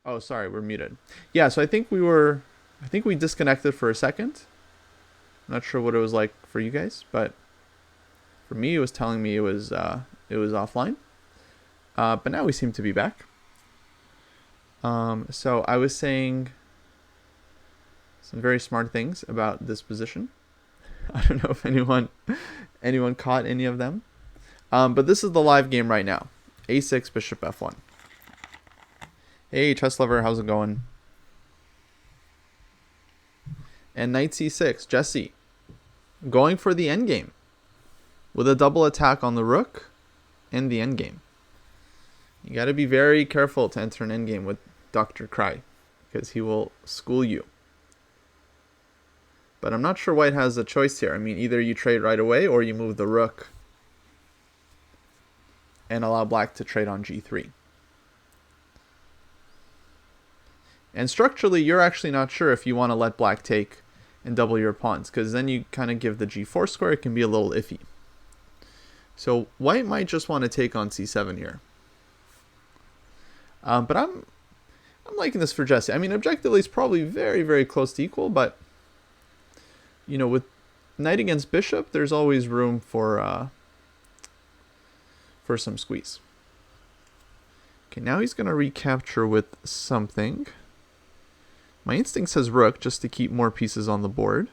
Oh, sorry, we're muted. Yeah, so I think we disconnected for a second. I'm not sure what it was like for you guys, but for me, it was telling me it was offline. But now we seem to be back. So I was saying some very smart things about this position. I don't know if anyone caught any of them. But this is the live game right now. A6 Bishop F1. Hey, chess lover, how's it going? And Knight C6, Jesse, going for the endgame with a double attack on the rook and the endgame. You got to be very careful to enter an endgame with Dr. Kraai because he will school you. But I'm not sure white has a choice here. I mean, either you trade right away or you move the rook and allow black to trade on g3. And structurally, you're actually not sure if you want to let black take and double your pawns, because then you kind of give the g4 square. It can be a little iffy. So white might just want to take on c7 here. But I'm liking this for Jesse. I mean, objectively, it's probably very, very close to equal, but you know, with knight against bishop, there's always room for some squeeze. Okay, now he's going to recapture with something. My instinct says rook, just to keep more pieces on the board.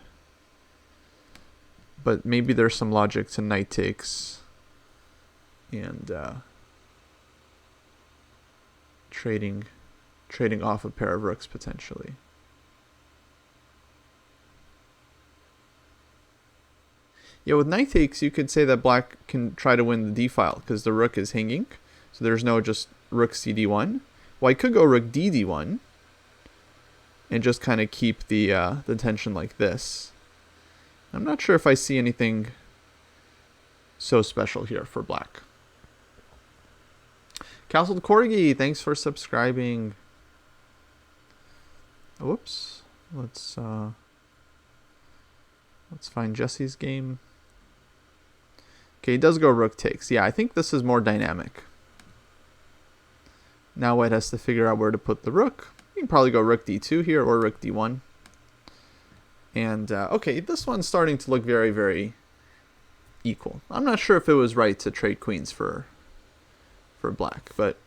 But maybe there's some logic to knight takes and trading off a pair of rooks potentially. Yeah, with knight takes, you could say that black can try to win the d file because the rook is hanging. So there's no just rook cd1. White could go rook dd1 and just kind of keep the tension like this. I'm not sure if I see anything so special here for black. Castled Corgi, thanks for subscribing. Whoops. Let's find Jesse's game. Okay, he does go rook takes. Yeah, I think this is more dynamic. Now white has to figure out where to put the rook. You can probably go rook d2 here or rook d1. And, okay, this one's starting to look very, very equal. I'm not sure if it was right to trade queens for black, but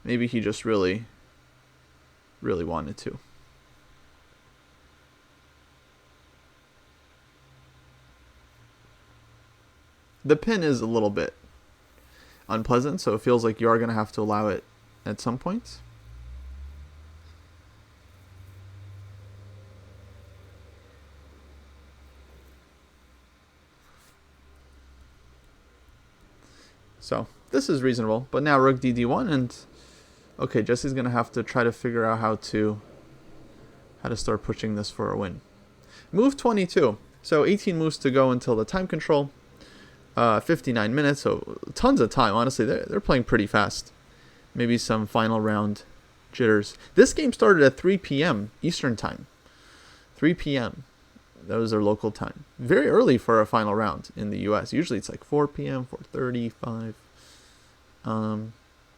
maybe he just really, really wanted to. The pin is a little bit unpleasant, so it feels like you are going to have to allow it at some points. So this is reasonable, but now rook dd1, and okay, Jesse's going to have to try to figure out how to start pushing this for a win. Move 22. So 18 moves to go until the time control. 59 minutes, so tons of time. Honestly, they're playing pretty fast. Maybe some final round jitters. This game started at 3 p.m. Eastern time. 3 p.m. That was their local time. Very early for a final round in the U.S. Usually it's like 4 p.m., 4:30, 5.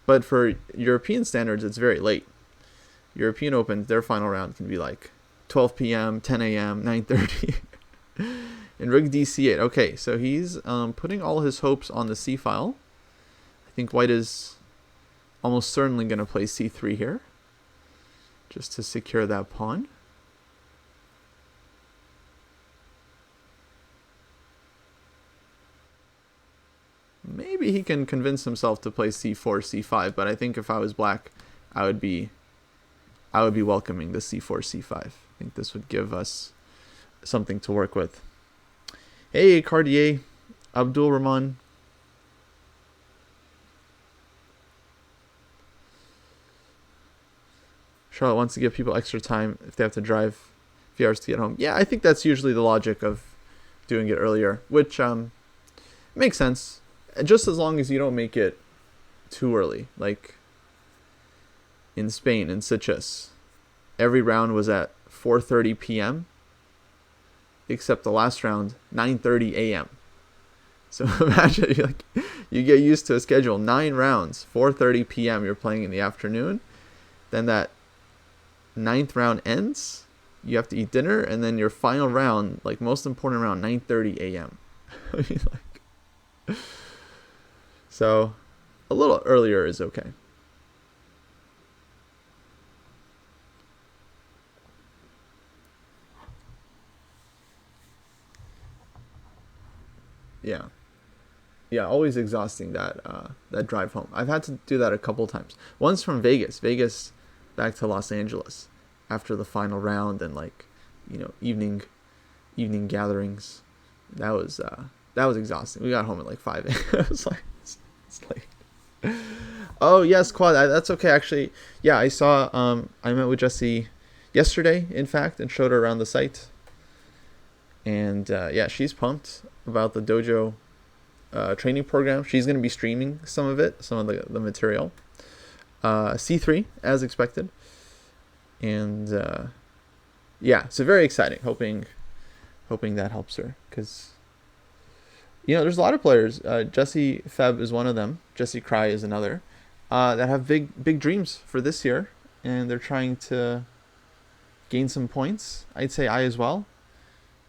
But for European standards, it's very late. European Open, their final round can be like 12 p.m., 10 a.m., 9:30. And rook dc8. Okay, so he's putting all his hopes on the c file. I think white is almost certainly going to play c3 here, just to secure that pawn. Maybe he can convince himself to play c4, c5, but I think if I was black, I would be welcoming the c4, c5. I think this would give us something to work with. Hey, Cartier, Abdul Rahman. Charlotte wants to give people extra time if they have to drive a few hours to get home. Yeah, I think that's usually the logic of doing it earlier, which makes sense. Just as long as you don't make it too early. Like in Spain, in Sitges, every round was at 4:30 p.m. except the last round, 9:30 a.m. So imagine you get used to a schedule, 9 rounds, 4:30 p.m. You're playing in the afternoon. Then that 9th round ends. You have to eat dinner, and then your final round, like most important round, 9:30 a.m. I mean, so a little earlier is okay. Yeah, always exhausting that drive home. I've had to do that a couple times. Once from Vegas back to Los Angeles after the final round, and evening gatherings. That was exhausting. We got home at like 5 a.m. It's like oh yes, Quad. That's okay actually. Yeah, I saw. I met with Jessie yesterday, in fact, and showed her around the site. And yeah, she's pumped about the Dojo training program. She's going to be streaming some of the material. C3 as expected, and yeah, so very exciting. Hoping that helps her, because there's a lot of players. Jessie Feb is one of them. Jessie Kraai is another, that have big dreams for this year, and they're trying to gain some points. I'd say I as well,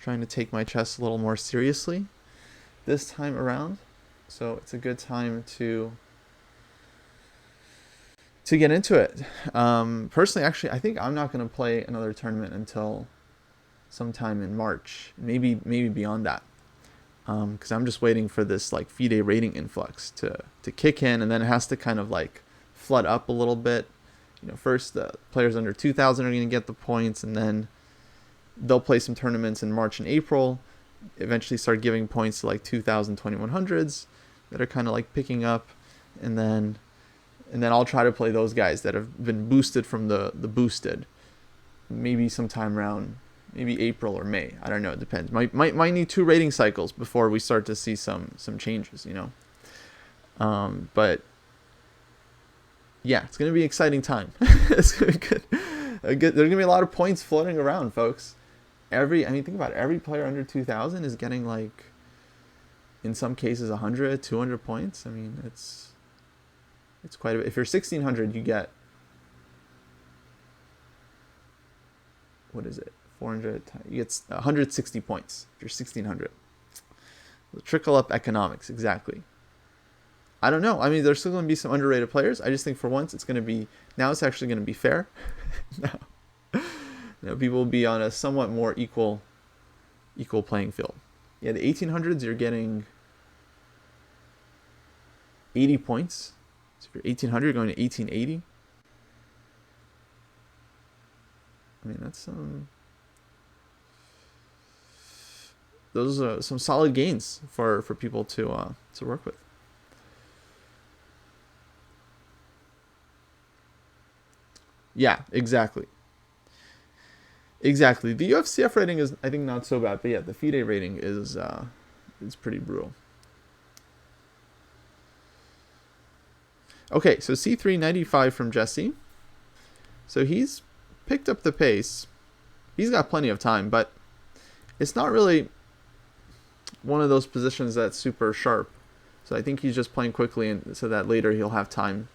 trying to take my chess a little more seriously this time around. So it's a good time to get into it. Personally, actually, I think I'm not going to play another tournament until sometime in March, maybe beyond that, because I'm just waiting for this like FIDE rating influx to kick in, and then it has to kind of like flood up a little bit. First the players under 2,000 are going to get the points, and then they'll play some tournaments in March and April, eventually start giving points to like 2,000, 2,100s that are kind of like picking up, and then I'll try to play those guys that have been boosted from the boosted, maybe sometime around maybe April or May. I don't know, it depends. Might need 2 rating cycles before we start to see some changes, but yeah, it's going to be an exciting time. It's going to be good. There's going to be a lot of points floating around, folks. Think about it. Every player under 2,000 is getting like, in some cases, 100, 200 points. I mean, it's quite a bit. If you're 1,600, you get, what is it? 400. You get 160 points if you're 1,600. The trickle up economics, exactly. I don't know. I mean, there's still going to be some underrated players. I just think for once it's actually going to be fair. Now, people will be on a somewhat more equal playing field. Yeah, the 1,800s, you're getting 80 points. So if you're 1,800, you're going to 1,880. I mean, that's those are some solid gains for people to work with. Yeah, exactly. The UFCF rating is, I think, not so bad, but yeah, the FIDE rating is pretty brutal. Okay, so C395 from Jessie. So he's picked up the pace. He's got plenty of time, but it's not really one of those positions that's super sharp. So I think he's just playing quickly, and so that later he'll have time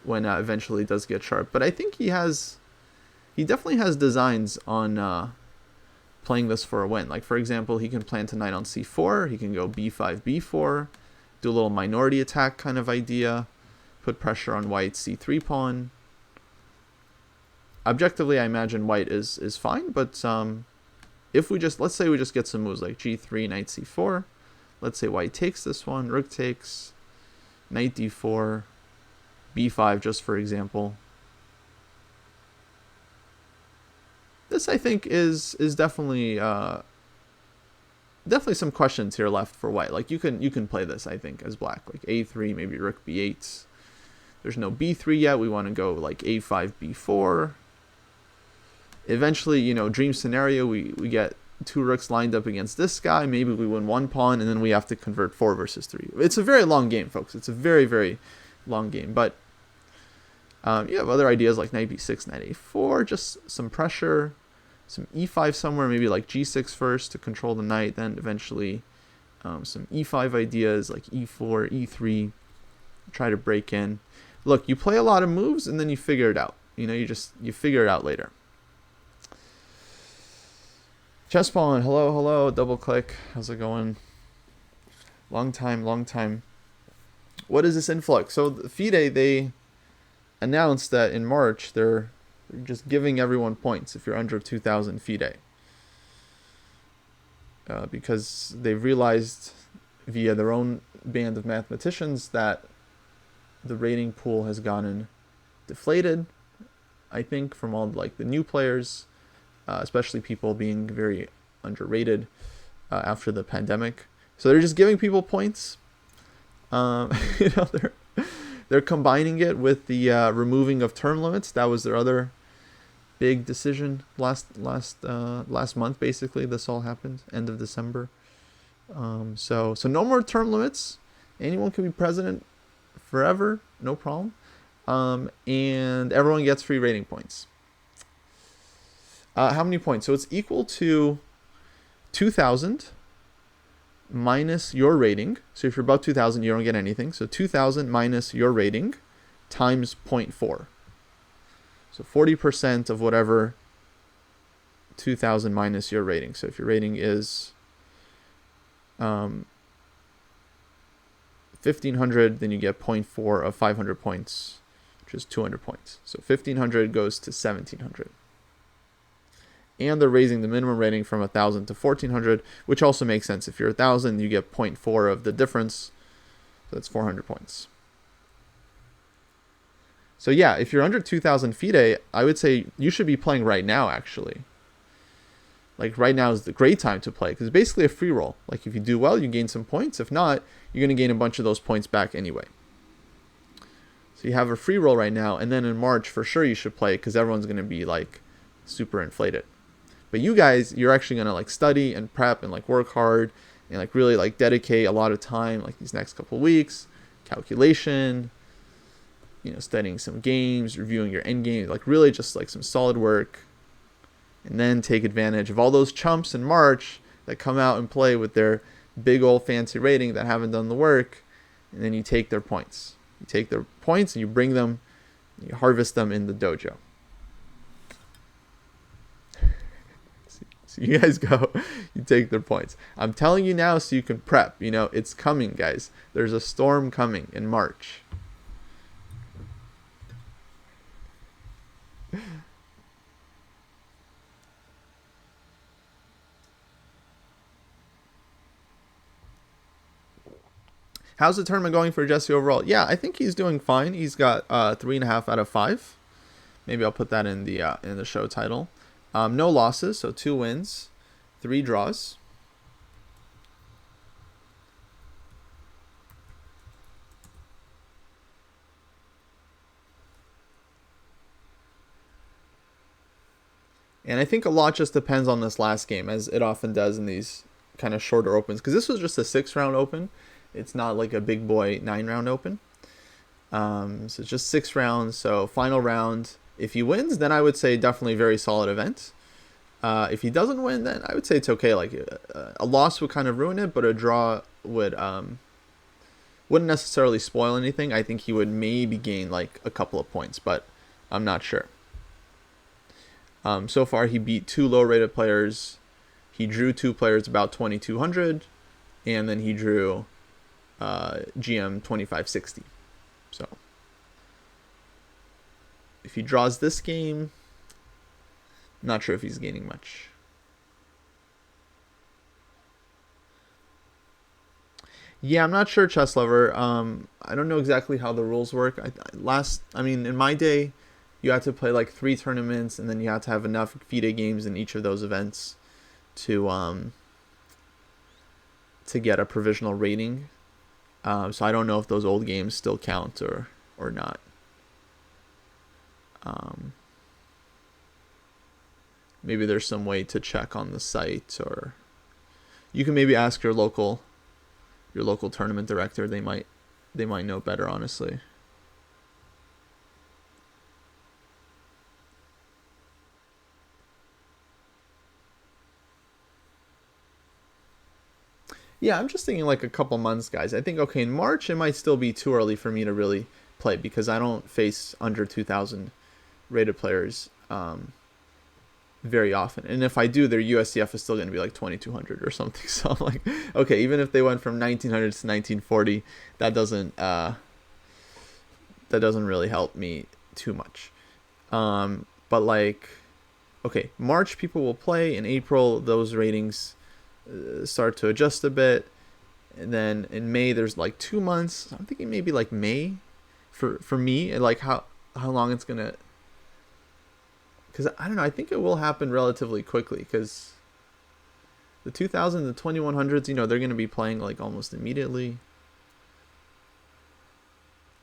when eventually it does get sharp. But I think he definitely has designs on playing this for a win. Like, for example, he can plan tonight on C4. He can go B5, B4, do a little minority attack kind of idea, put pressure on White's C3 pawn. Objectively, I imagine White is fine, but if let's say we just get some moves like G3, Knight C4. Let's say White takes this one, Rook takes, Knight D4, B5, just for example. This, I think, is definitely some questions here left for White. Like, you can play this, I think, as Black, like A3, maybe Rook B8. There's no B3 yet. We want to go like A5, B4. Eventually, dream scenario, we get 2 rooks lined up against this guy. Maybe we win 1 pawn, and then we have to convert 4 versus 3. It's a very long game, folks. It's a very, very long game. But you have other ideas like Knight B6, Knight A4, just some pressure, some E5 somewhere, maybe like G6 first to control the knight, then eventually some e5 ideas like e4, e3. Try to break in. Look, you play a lot of moves and then you figure it out. You figure it out later. Chesspawn, hello, double click. How's it going? Long time. What is this influx? So the FIDE, they announced that in March they're just giving everyone points if you're under 2,000 FIDE. Because they've realized via their own band of mathematicians that the rating pool has gotten deflated, I think, from all like the new players, especially people being very underrated after the pandemic. So they're just giving people points. They're combining it with the removing of term limits. That was their other big decision last month. Basically, this all happened end of December. So no more term limits. Anyone can be president forever, no problem. And everyone gets free rating points. How many points? So it's equal to 2,000 minus your rating. So if you're above 2,000, you don't get anything. So 2,000 minus your rating times 0.4. So 40% of whatever 2,000 minus your rating. So if your rating is 1,500, then you get 0.4 of 500 points, which is 200 points. So 1,500 goes to 1,700. And they're raising the minimum rating from 1,000 to 1,400, which also makes sense. If you're 1,000, you get 0.4 of the difference. So that's 400 points. So yeah, if you're under 2,000 FIDE, I would say you should be playing right now, actually. Like right now is the great time to play because it's basically a free roll. Like if you do well, you gain some points. If not, you're going to gain a bunch of those points back anyway. So you have a free roll right now. And then in March, for sure, you should play because everyone's going to be like super inflated. But you guys, you're actually going to like study and prep and like work hard and like really like dedicate a lot of time like these next couple of weeks, calculation, studying some games, reviewing your end game, like really just like some solid work. And then take advantage of all those chumps in March that come out and play with their big old fancy rating that haven't done the work. And then you take their points. You take their points and you bring them, you harvest them in the dojo. So you guys go, you take their points. I'm telling you now so you can prep. It's coming, guys. There's a storm coming in March. How's the tournament going for Jesse overall? Yeah, I think he's doing fine. He's got 3.5 out of 5. Maybe I'll put that in the show title. No losses, so 2 wins, 3 draws. And I think a lot just depends on this last game, as it often does in these kind of shorter opens. Because this was just a 6-round open. It's not like a big boy 9-round open. So it's just 6 rounds. So final round, if he wins, then I would say definitely very solid event. If he doesn't win, then I would say it's okay. Like a loss would kind of ruin it, but a draw wouldn't necessarily spoil anything. I think he would maybe gain like a couple of points, but I'm not sure. So far, he beat 2 low-rated players. He drew 2 players about 2,200, and then he drew GM 2560. So if he draws this game, not sure if he's gaining much. Yeah, I'm not sure, Chess Lover. I don't know exactly how the rules work. In my day, you had to play like 3 tournaments, and then you had to have enough FIDE games in each of those events to get a provisional rating. So I don't know if those old games still count or not. Maybe there's some way to check on the site, or you can maybe ask your local tournament director. They might know better, honestly. Yeah, I'm just thinking like a couple months, guys. I think, okay, in March, it might still be too early for me to really play because I don't face under 2,000 rated players very often. And if I do, their USCF is still going to be like 2,200 or something. So I'm like, okay, even if they went from 1,900 to 1,940, that doesn't really help me too much. But like, okay, March people will play. In April, those ratings start to adjust a bit. And then in May, there's like 2 months. I'm thinking maybe like May for me, and like how long it's gonna. Because I don't know, I think it will happen relatively quickly. Because the 2,000, the 2,100s, you know, they're gonna be playing like almost immediately.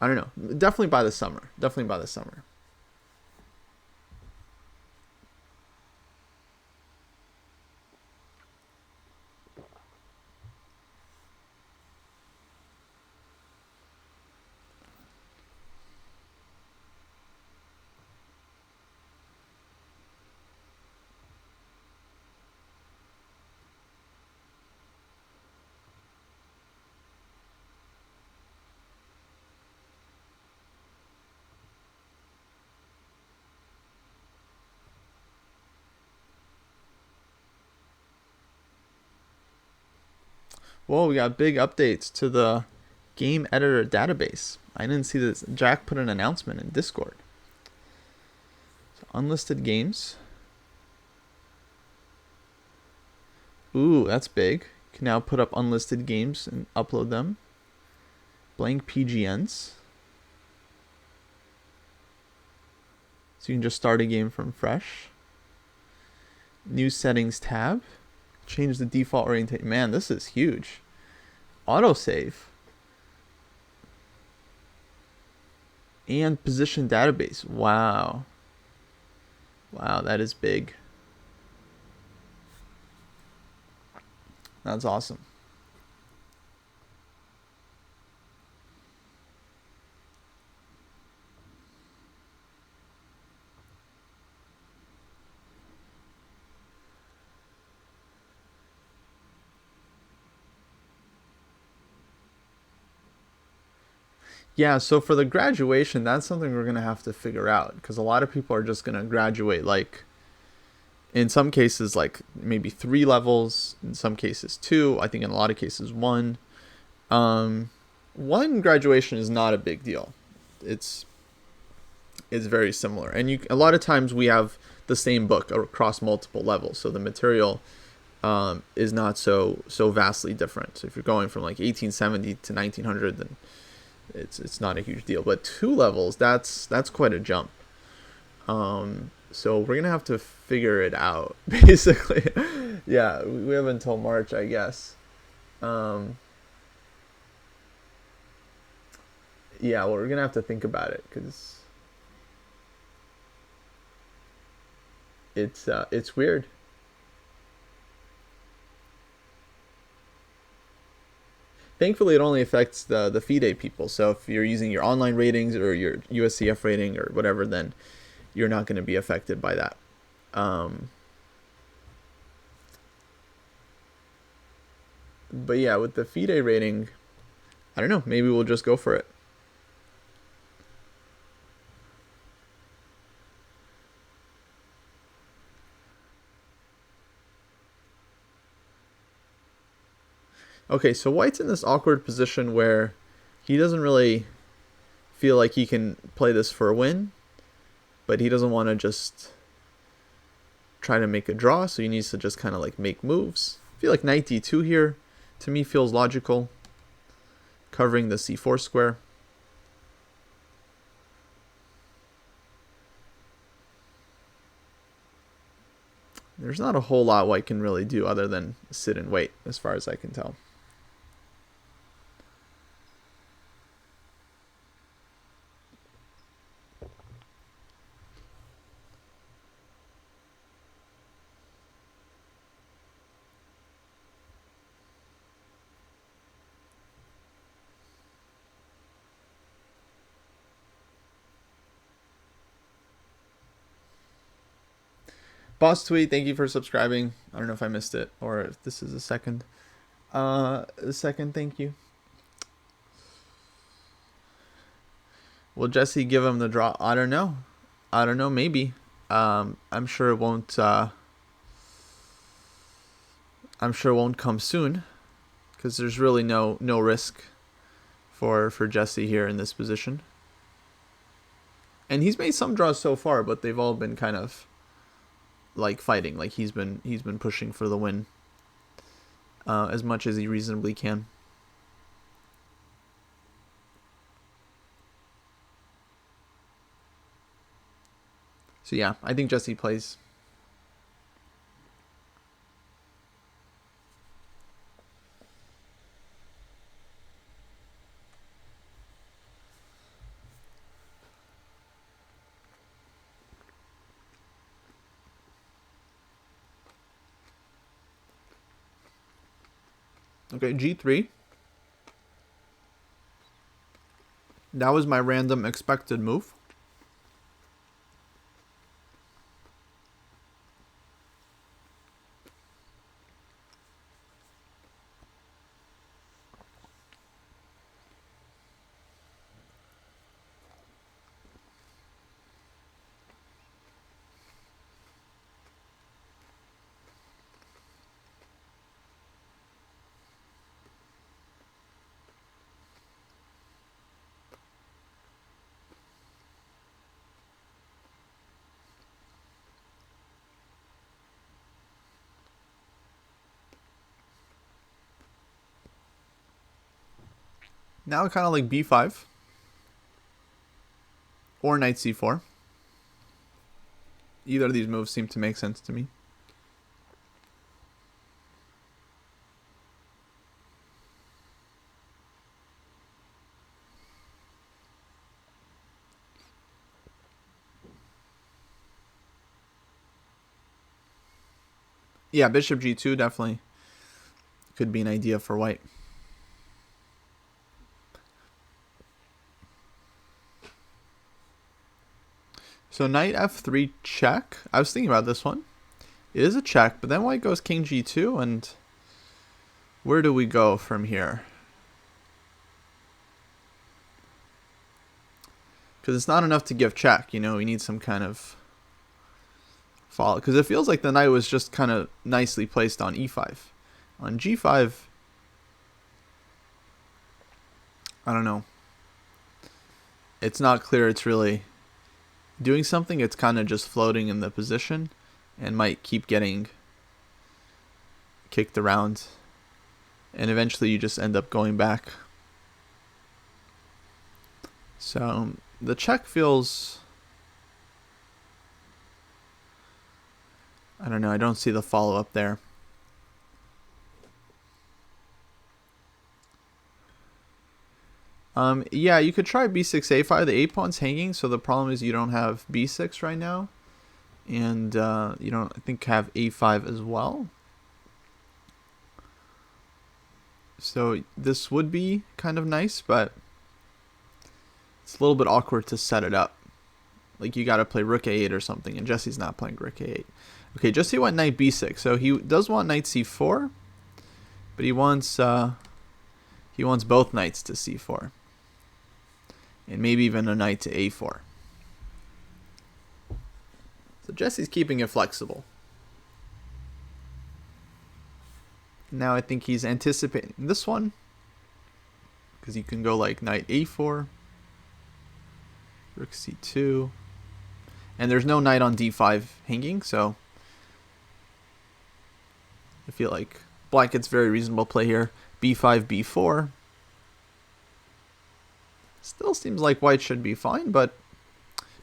I don't know. Definitely by the summer. Definitely by the summer. Whoa, we got big updates to the game editor database. I didn't see this. Jack put an announcement in Discord. So unlisted games. Ooh, that's big. You can now put up unlisted games and upload them. Blank PGNs. So you can just start a game from fresh. New settings tab. Change the default orientation. Man, this is huge. Autosave. And position database. Wow. Wow, that is big. That's awesome. Yeah, so for the graduation, that's something we're going to have to figure out because a lot of people are just going to graduate like in some cases like maybe 3 levels, in some cases 2, I think in a lot of cases 1. One graduation is not a big deal. It's very similar. And you a lot of times we have the same book across multiple levels, so the material is not so vastly different. So if you're going from like 1870 to 1900, then it's not a huge deal. But 2 levels, that's quite a jump. So we're gonna have to figure it out, basically. Yeah, we have until March, I guess. Yeah, well, we're gonna have to think about it because it's weird. Thankfully, it only affects the FIDE people. So if you're using your online ratings or your USCF rating or whatever, then you're not going to be affected by that. But yeah, with the FIDE rating, I don't know. Maybe we'll just go for it. Okay, so White's in this awkward position where he doesn't really feel like he can play this for a win, but he doesn't want to just try to make a draw, so he needs to just kind of like make moves. I feel like knight d2 here, to me, feels logical, covering the c4 square. There's not a whole lot White can really do other than sit and wait, as far as I can tell. Boss Tweet, thank you for subscribing. I don't know if I missed it or if this is a second. Second, thank you. Will Jesse give him the draw? I don't know. Maybe. I'm sure it won't. I'm sure it won't come soon, because there's really no risk for Jesse here in this position. And he's made some draws so far, but they've all been kind of like fighting. Like he's been pushing for the win as much as he reasonably can. So yeah, I think Jesse plays. Okay, G3. That was my random expected move. Now kind of like b5 or knight c4. Either of these moves seem to make sense to me. Yeah, bishop g2 definitely could be an idea for white. So knight f3 check. I was thinking about this one. It is a check, but then white goes king g2, and where do we go from here? Because it's not enough to give check, you know, we need some kind of follow. Because it feels like the knight was just kind of nicely placed on e5. On g5, I don't know. It's not clear it's really doing something. It's kind of just floating in the position and might keep getting kicked around. And eventually you just end up going back. So the check feels... I don't know. I don't see the follow-up there. Yeah, you could try b6, a5. The a-pawn's hanging, so the problem is you don't have b6 right now. And you don't, I think, have a5 as well. So this would be kind of nice, but it's a little bit awkward to set it up. Like, you got to play rook a8 or something, and Jesse's not playing rook a8. Okay, Jesse went knight b6, so he does want knight c4, but he wants both knights to c4. And maybe even a knight to a4. So Jesse's keeping it flexible. Now I think he's anticipating this one, because you can go like knight a4, rook c2, and there's no knight on d5 hanging, so I feel like black gets very reasonable play here. b5, b4. Still seems like white should be fine, but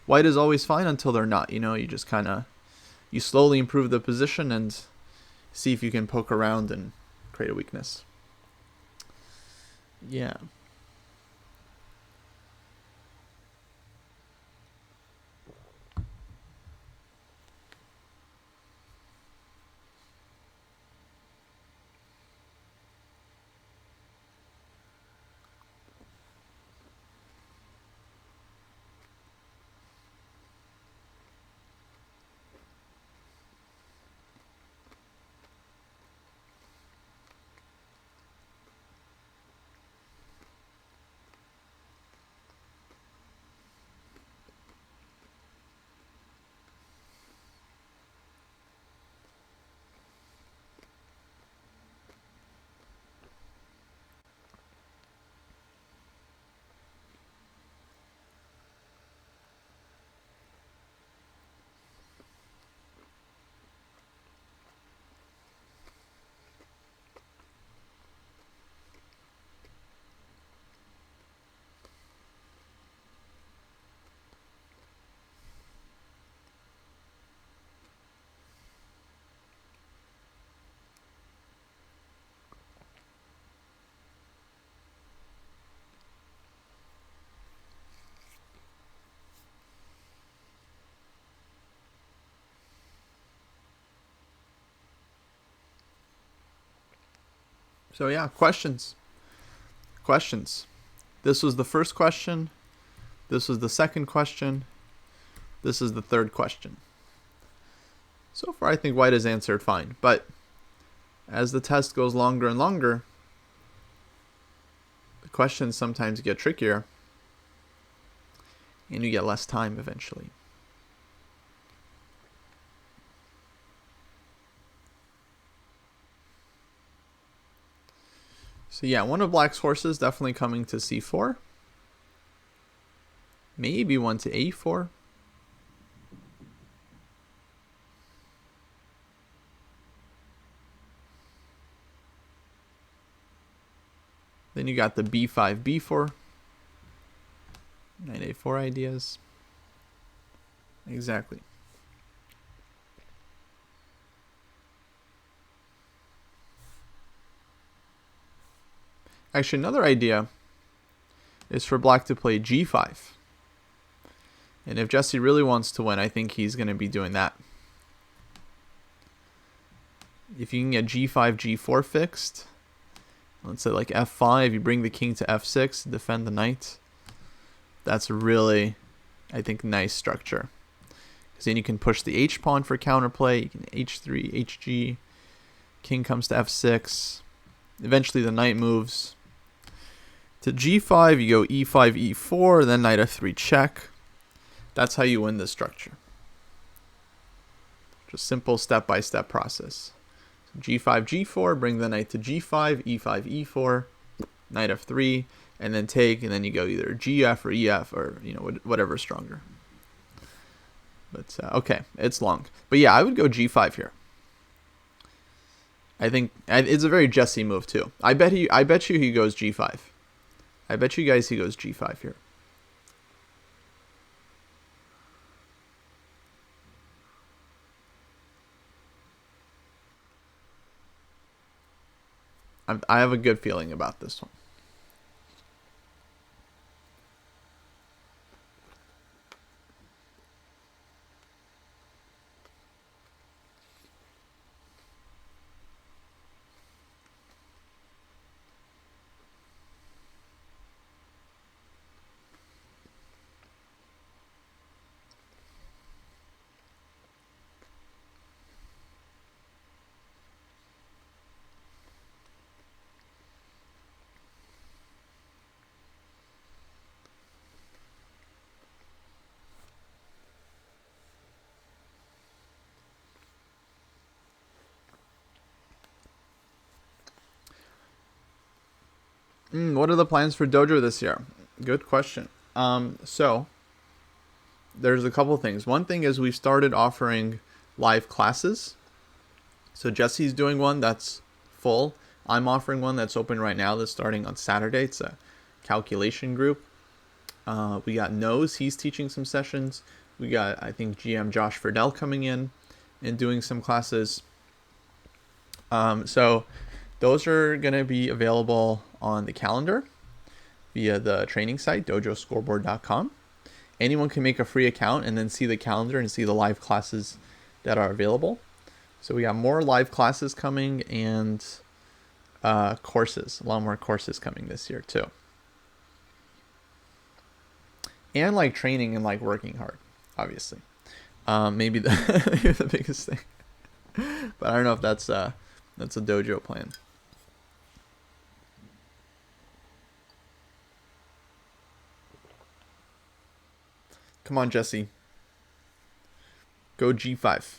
white is always fine until they're not. You know, you just kind of, you slowly improve the position and see if you can poke around and create a weakness. Yeah. So yeah, questions. Questions. This was the first question. This was the second question. This is the third question. So far, I think white has answered fine. But as the test goes longer and longer, the questions sometimes get trickier. And you get less time eventually. So yeah, one of black's horses definitely coming to c4. Maybe one to a4. Then you got the b5, b4. Knight a4 ideas. Exactly. Actually, another idea is for black to play g5. And if Jesse really wants to win, I think he's going to be doing that. If you can get g5, g4 fixed, let's say like f5, you bring the king to f6, defend the knight. That's really, I think, nice structure. Because then you can push the h-pawn for counterplay. You can h3, hg, king comes to f6. Eventually the knight moves to g5, you go e5, e4, then knight f3 check. That's how you win this structure. Just simple step-by-step process. So g5, g4, bring the knight to g5, e5, e4, knight f3, and then take, and then you go either gf or ef, or whatever is stronger. But okay, it's long. But yeah, I would go g5 here. I think it's a very Jesse move too. I bet you he goes g5. I bet you guys he goes g5 here. I have a good feeling about this one. What are the plans for Dojo this year? Good question. So there's a couple things. One thing is we've started offering live classes. So Jesse's doing one that's full. I'm offering one that's open right now that's starting on Saturday. It's a calculation group. We got Nose. He's teaching some sessions. We got, I think, GM Josh Friedel coming in and doing some classes. So those are going to be available on the calendar via the training site, dojoscoreboard.com. Anyone can make a free account and then see the calendar and see the live classes that are available. So we got more live classes coming and courses, a lot more courses coming this year too. And like training and like working hard, obviously. Maybe the biggest thing. But I don't know if that's a dojo plan. Come on, Jesse. Go g5.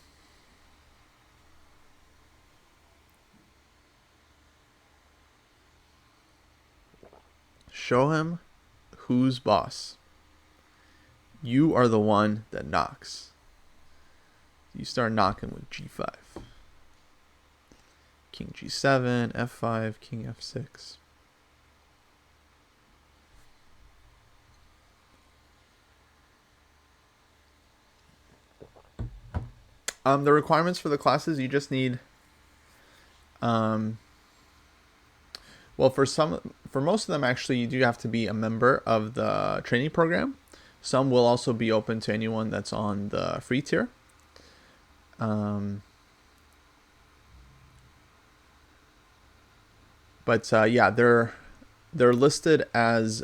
Show him who's boss. You are the one that knocks. You start knocking with g5. King g7, f5, king f6. The requirements for the classes, you just need, well, for most of them, actually, you do have to be a member of the training program. Some will also be open to anyone that's on the free tier. But yeah, they're listed as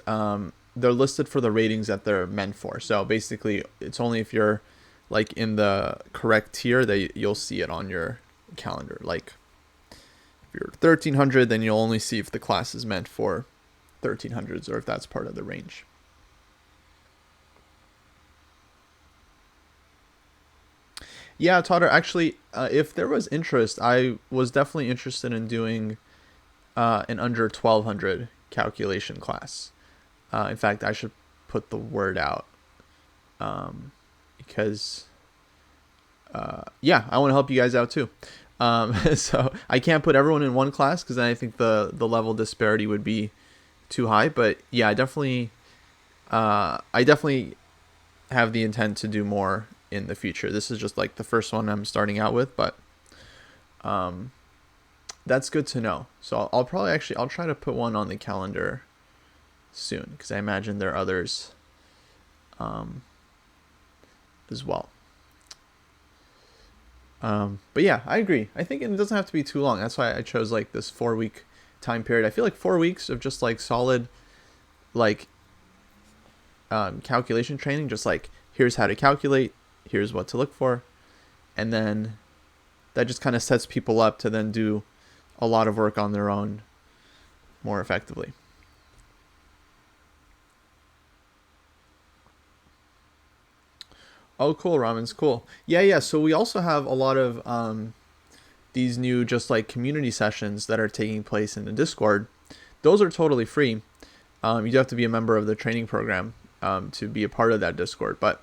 they're listed for the ratings that they're meant for. So basically, it's only if you're like in the correct tier that you'll see it on your calendar. Like if you're 1300, then you'll only see if the class is meant for 1300s or if that's part of the range. Yeah, Totter, actually, if there was interest, I was definitely interested in doing an under 1200 calculation class. In fact, I should put the word out because, yeah, I want to help you guys out too. So I can't put everyone in one class because then I think the level disparity would be too high. But yeah, I definitely have the intent to do more in the future. This is just like the first one I'm starting out with, but that's good to know. So I'll try to put one on the calendar soon because I imagine there are others as well. But yeah, I agree. I think it doesn't have to be too long. That's why I chose like this 4-week time period. I feel like 4 weeks of just like solid like calculation training, just like here's how to calculate, here's what to look for, and then that just kind of sets people up to then do a lot of work on their own more effectively. Oh, cool. Ramen's cool. Yeah. So we also have a lot of these new just like community sessions that are taking place in the Discord. Those are totally free. You do have to be a member of the training program to be a part of that Discord. But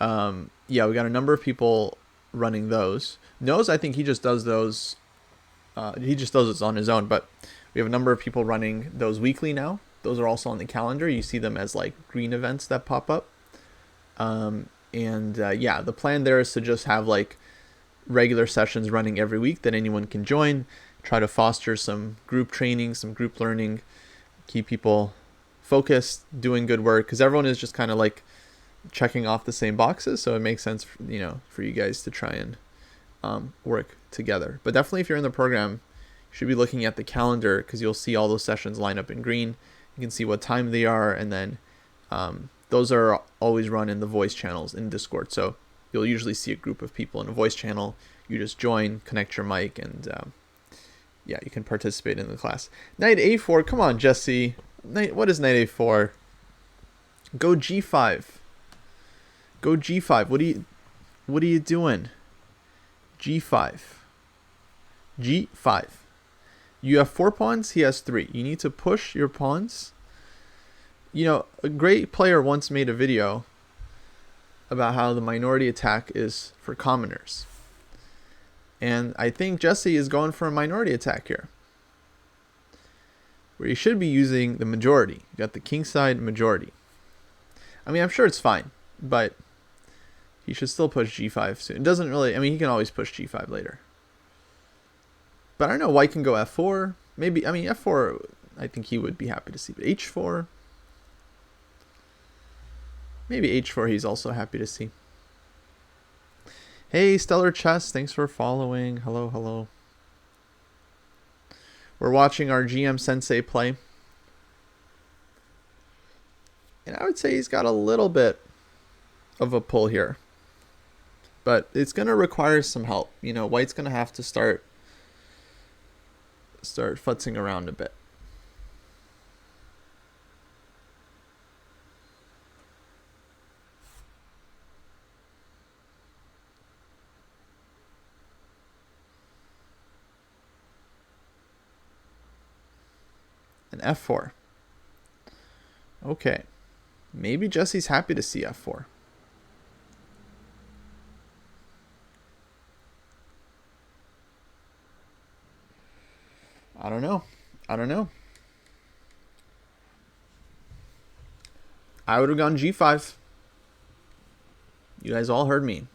yeah, we got a number of people running those. Nose, I think he just does those. He just does it on his own. But we have a number of people running those weekly now. Those are also on the calendar. You see them as like green events that pop up. And yeah, the plan there is to just have like regular sessions running every week that anyone can join. Try to foster some group training, some group learning, keep people focused, doing good work, because everyone is just kind of like checking off the same boxes. So it makes sense, for you guys to try and work together. But definitely, if you're in the program, you should be looking at the calendar because you'll see all those sessions line up in green. You can see what time they are, and then those are always run in the voice channels in Discord. So you'll usually see a group of people in a voice channel. You just join, connect your mic, and yeah, you can participate in the class. Knight A4, come on, Jesse. What is Knight A4? Go G5. Go G5. What are you doing? G5. G5. You have 4 pawns, he has 3. You need to push your pawns. A great player once made a video about how the minority attack is for commoners. And I think Jesse is going for a minority attack here, where you should be using the majority. You got the kingside majority. I mean, I'm sure it's fine, but he should still push G5 soon. It doesn't really, he can always push G5 later. But I don't know, white can go F4. Maybe, F4, I think he would be happy to see. But H4, maybe H4 he's also happy to see. Hey, Stellar Chess, thanks for following. Hello. We're watching our GM Sensei play. And I would say he's got a little bit of a pull here. But it's going to require some help. White's going to have to start futzing around a bit. And F4. Okay. Maybe Jesse's happy to see F4. I don't know. I would have gone G5. You guys all heard me.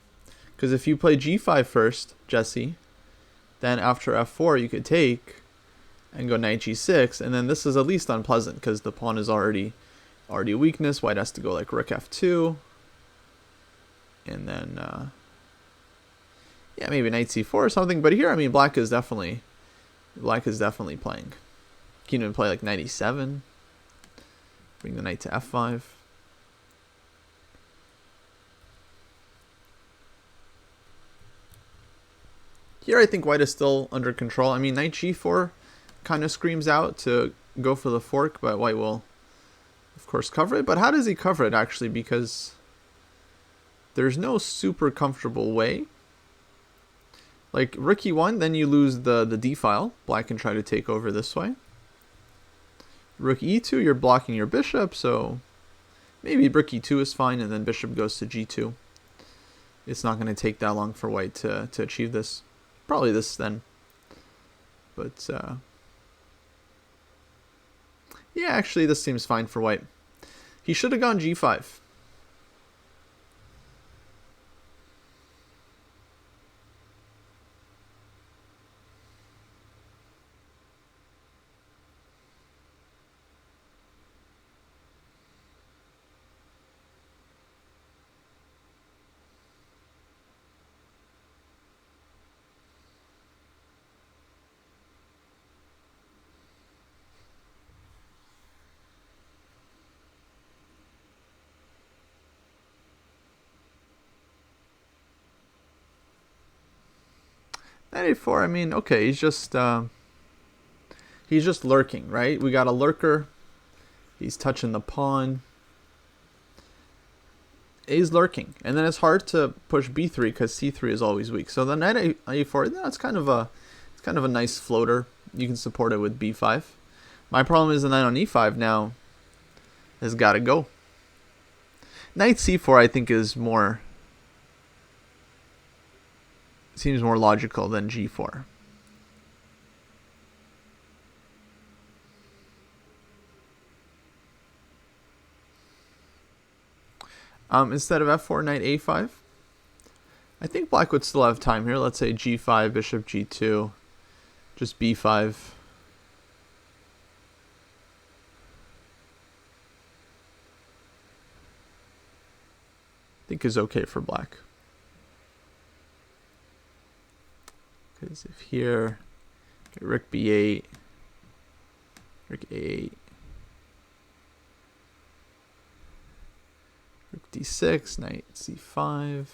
Because if you play G5 first, Jesse, then after F4 you could take and go knight G6, and then this is at least unpleasant because the pawn is already a weakness. White has to go like rook F2, and then yeah, maybe knight C4 or something. But here, black is definitely playing. Can even play like knight e7. Bring the knight to f5. Here I think white is still under control. I mean, knight g4 kind of screams out to go for the fork, but white will, of course, cover it. But how does he cover it, actually? Because there's no super comfortable way. Like, rook e1, then you lose the d file. Black can try to take over this way. Rook e2, you're blocking your bishop, so maybe rook e2 is fine, and then bishop goes to g2. It's not going to take that long for white to achieve this. Probably this then. But, yeah, actually, this seems fine for white. He should have gone g5. Knight a4, I mean, okay, he's just lurking, right? We got a lurker. He's touching the pawn. He's lurking, and then it's hard to push b3 because c3 is always weak. So the knight a4, that's kind of a nice floater. You can support it with b5. My problem is the knight on e5 now has got to go. Knight c4, I think, is more. Seems more logical than g4. Instead of f4, knight a5. I think black would still have time here. Let's say g5, bishop g2, just b5. I think is okay for black. Because if here, rook b8, rook a8, rook d6, knight c5.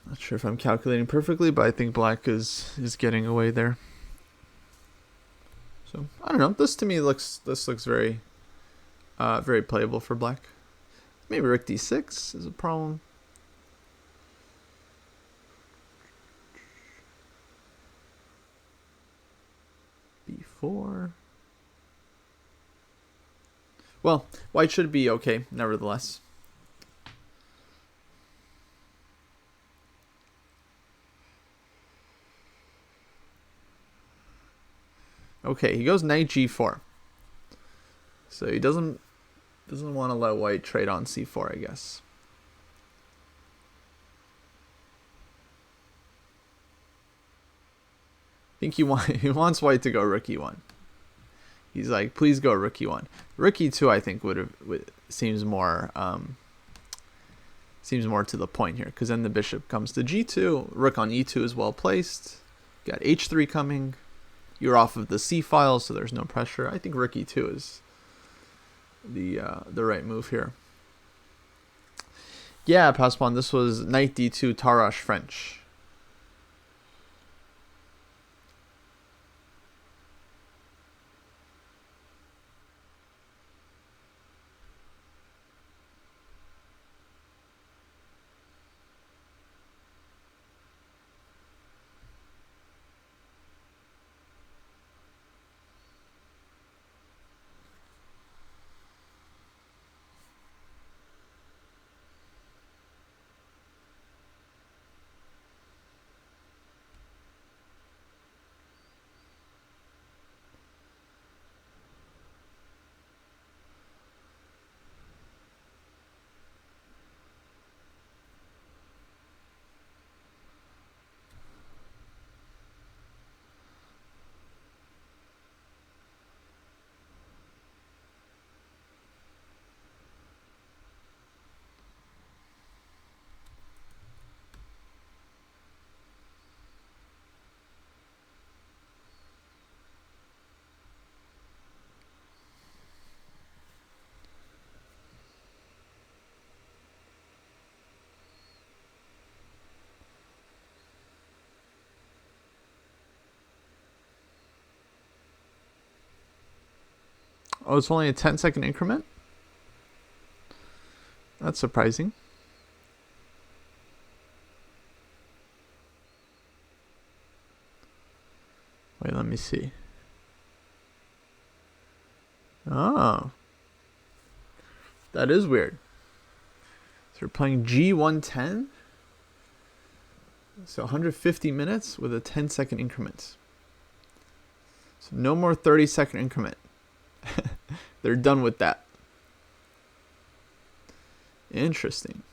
Not sure if I'm calculating perfectly, but I think black is getting away there. So I don't know. This to me looks very very playable for black. Maybe rook d6 is a problem. b4. Well, white should be okay, nevertheless. Okay, he goes knight g4. So he doesn't want to let white trade on c4, I guess. I think he wants white to go rook e1. He's like, please go rook e1. Rook e2, I think seems more to the point here, because then the bishop comes to g2. Rook on e2 is well placed. Got h3 coming. You're off of the c file, so there's no pressure. I think rook e2 is the right move here. Yeah, Passpon, this was knight d2 Tarash French. Oh, it's only a 10-second increment? That's surprising. Wait, let me see. Oh. That is weird. So we're playing G110. So 150 minutes with a 10-second increment. So no more 30-second increment. They're done with that. Interesting.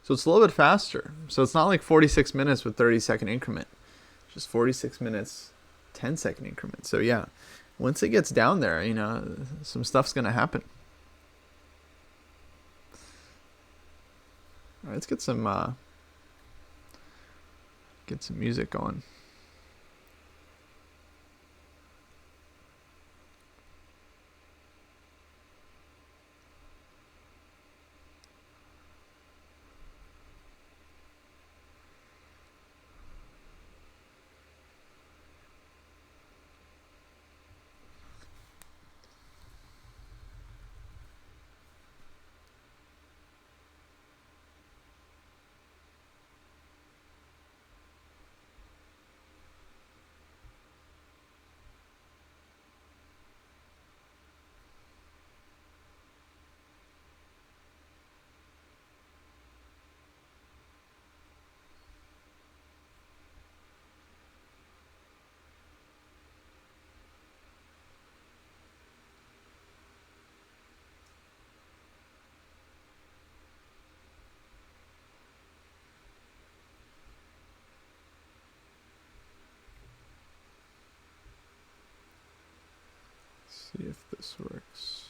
So it's a little bit faster. So it's not like 46 minutes with 30-second increment. Just 46 minutes, 10-second increment. So yeah, once it gets down there, you know, some stuff's going to happen. All right, let's get some music going. See if this works.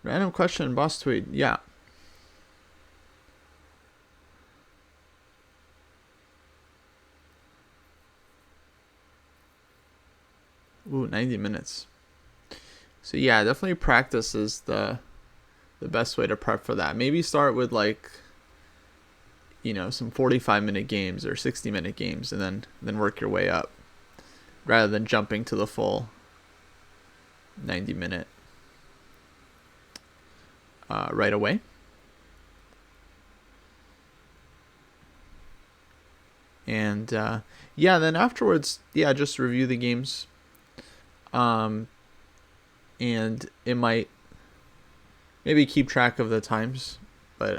Random question, boss tweet. Yeah. Ooh, 90 minutes. So yeah, definitely practice is the best way to prep for that. Maybe start with like, you know, some 45-minute games or 60-minute games, and then work your way up, rather than jumping to the full 90-minute right away. And yeah, then afterwards, yeah, just review the games. And it might maybe keep track of the times, but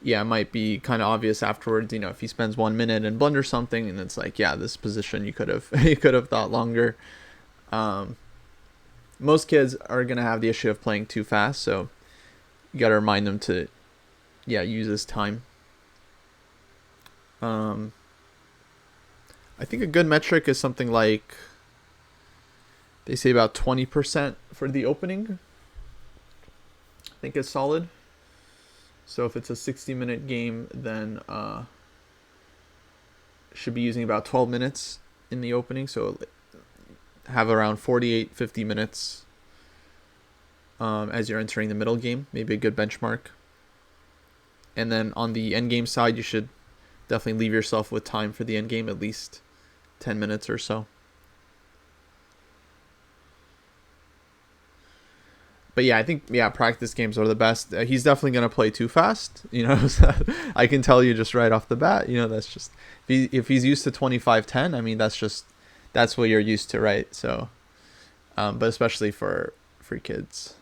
yeah, it might be kind of obvious afterwards, you know, if he spends 1 minute and blunders something, and it's like, yeah, this position you could have thought longer. Most kids are gonna have the issue of playing too fast, so you gotta remind them to, yeah, use this time. I think a good metric is something like, they say about 20% for the opening. I think it's solid. So if it's a 60-minute game, then should be using about 12 minutes in the opening. So have around 48-50 minutes as you're entering the middle game. Maybe a good benchmark. And then on the end game side, you should definitely leave yourself with time for the end game, at least 10 minutes or so. But yeah, I think, yeah, practice games are the best. He's definitely going to play too fast, you know. I can tell you just right off the bat, you know, that's just, if he's used to 25-10, I mean, that's what you're used to, right? So, but especially for kids.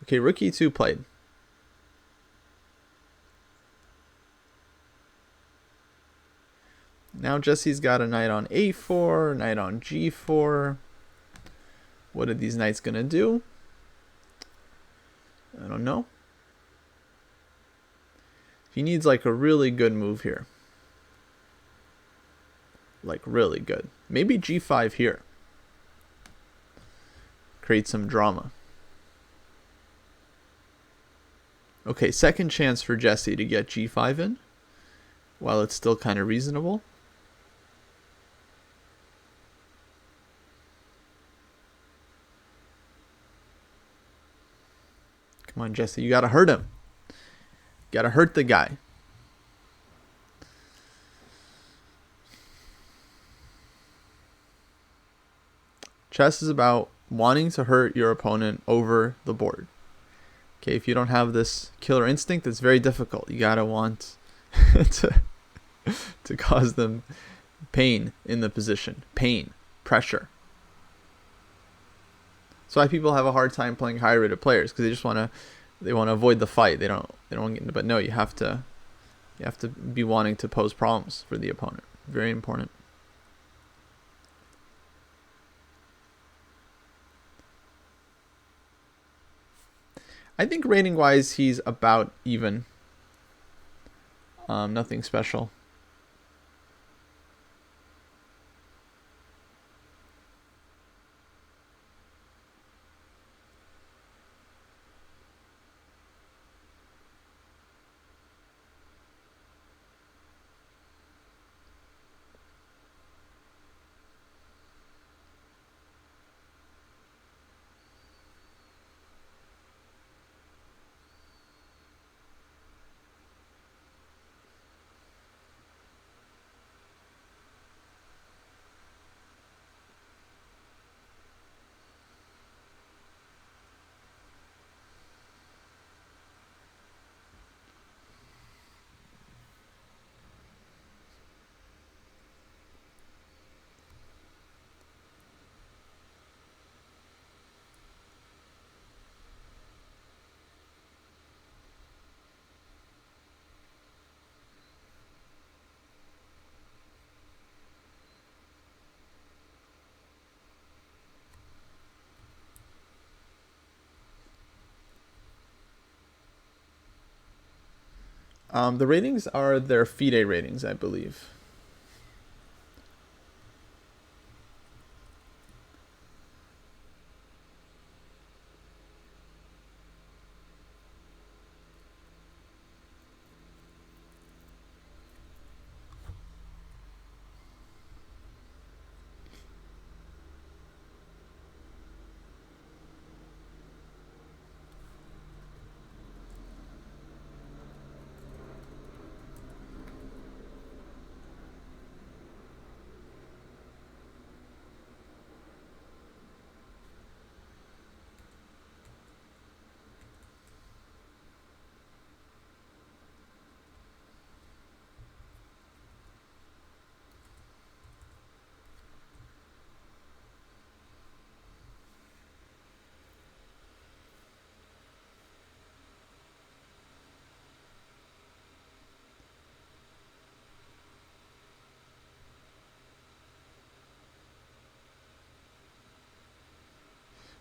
Okay, rook e2 played. Now Jesse's got a knight on a4, knight on g4. What are these knights going to do? I don't know. He needs like a really good move here. Like really good. Maybe g5 here. Create some drama. Okay, second chance for Jesse to get g5 in while it's still kind of reasonable. Come on, Jesse, you gotta hurt him. Gotta hurt the guy. Chess is about wanting to hurt your opponent over the board. Okay, if you don't have this killer instinct, it's very difficult. You gotta want to cause them pain in the position. Pain, pressure. That's why people have a hard time playing higher rated players, because they want to avoid the fight. They don't get into, but no, you have to be wanting to pose problems for the opponent. Very important. I think rating wise he's about even. Nothing special. The ratings are their FIDE ratings, I believe.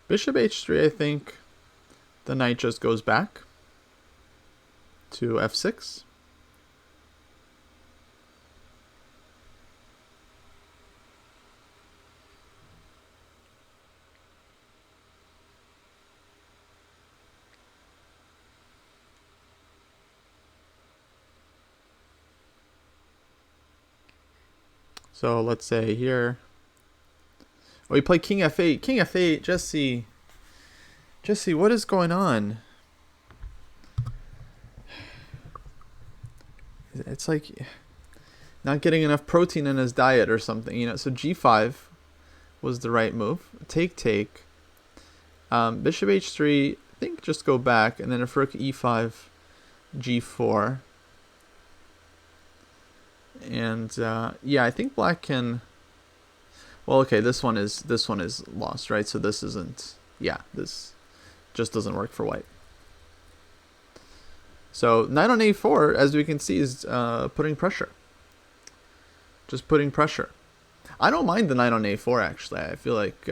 Bishop h3, I think the knight just goes back to f6. So let's say here. Oh, we play king f8. King f8, Jesse. Jesse, what is going on? It's like not getting enough protein in his diet or something, you know. So g5 was the right move. Take. Bishop h3, I think just go back, and then if rook e5, g4. And yeah, I think black can. Well, okay, this one is lost, right? So this isn't. Yeah, this just doesn't work for white. So knight on a4, as we can see, is putting pressure. Just putting pressure. I don't mind the knight on a4, actually. I feel like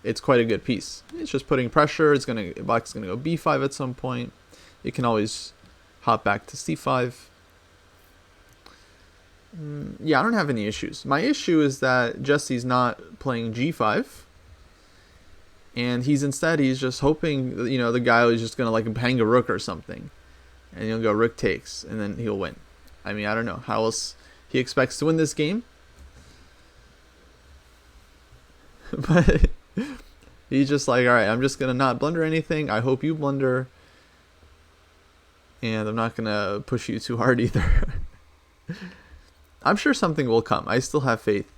it's quite a good piece. It's just putting pressure. Black's gonna go b5 at some point. You can always hop back to c5. Yeah, I don't have any issues. My issue is that Jesse's not playing g5. And he's just hoping, the guy is just going to like hang a rook or something. And he'll go rook takes, and then he'll win. I mean, I don't know how else he expects to win this game. But he's just like, all right, I'm just going to not blunder anything. I hope you blunder. And I'm not going to push you too hard either. I'm sure something will come. I still have faith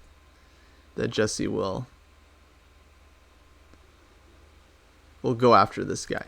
that Jesse will go after this guy.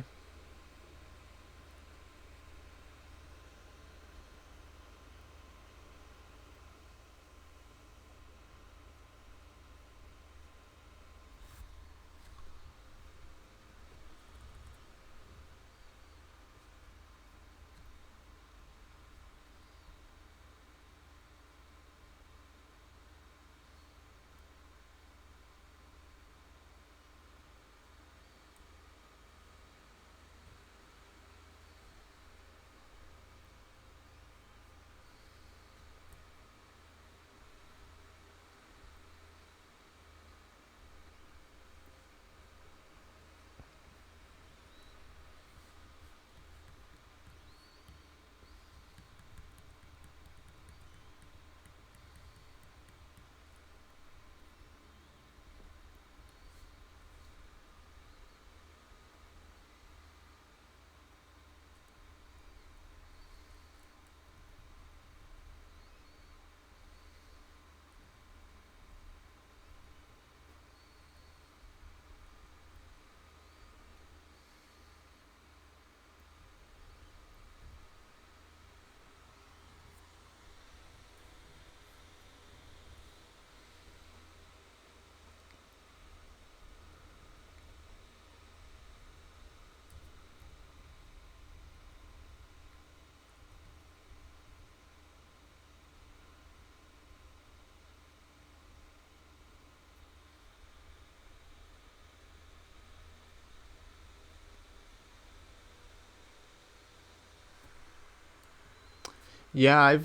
Yeah, I've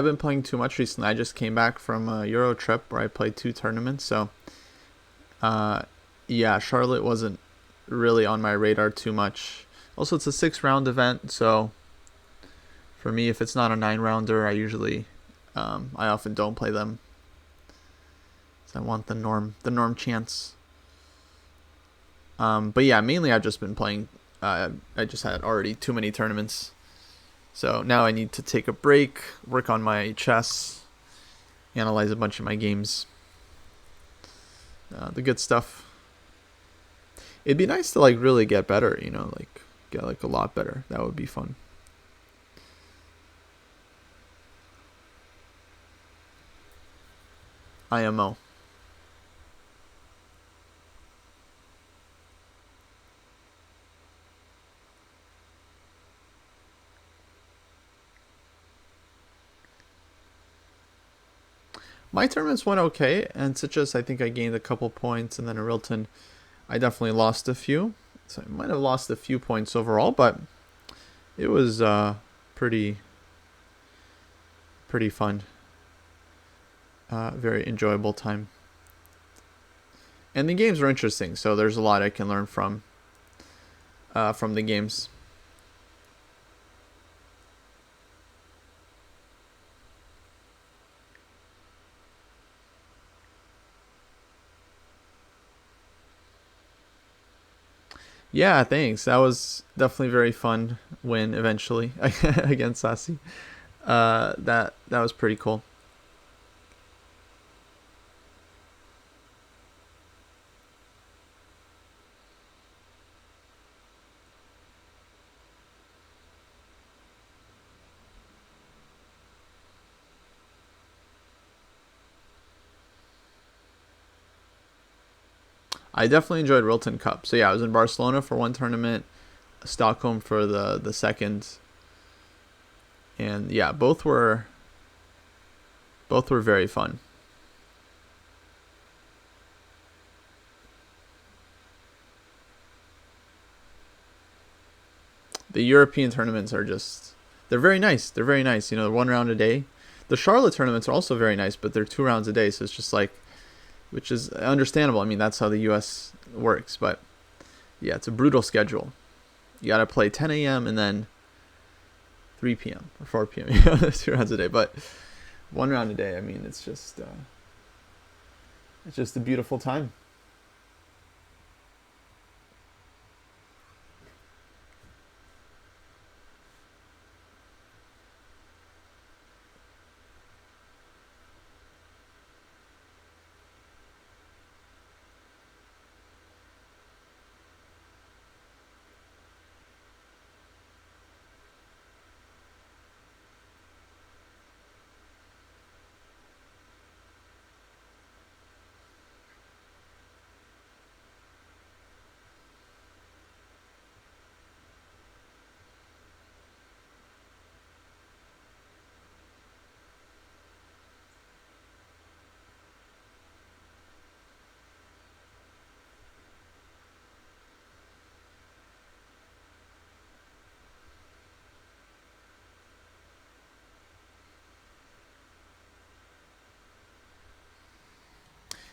been playing too much recently. I just came back from a Euro trip where I played 2 tournaments. So, yeah, Charlotte wasn't really on my radar too much. Also, it's a 6-round event, so for me, if it's not a 9-rounder, I often don't play them. So I want the norm chance. But yeah, mainly I've just been playing. I just had already too many tournaments. So now I need to take a break, work on my chess, analyze a bunch of my games. The good stuff. It'd be nice to like really get better, get like a lot better. That would be fun. IMO. My tournaments went okay, and Citrus, I think I gained a couple points, and then in Rilton, I definitely lost a few. So I might have lost a few points overall, but it was pretty fun. Very enjoyable time. And the games were interesting, so there's a lot I can learn from the games. Yeah, thanks. That was definitely very fun win eventually against Sassy. That was pretty cool. I definitely enjoyed Rilton Cup. So yeah, I was in Barcelona for one tournament, Stockholm for the second. And yeah, both were very fun. The European tournaments are they're very nice. They're very nice. You know, 1 round a day. The Charlotte tournaments are also very nice, but they're 2 rounds a day, so it's just like, which is understandable. I mean, that's how the U.S. works, but yeah, it's a brutal schedule. You got to play 10 a.m. and then 3 p.m. or 4 p.m. You know, 2 rounds a day, but 1 round a day. I mean, it's just a beautiful time.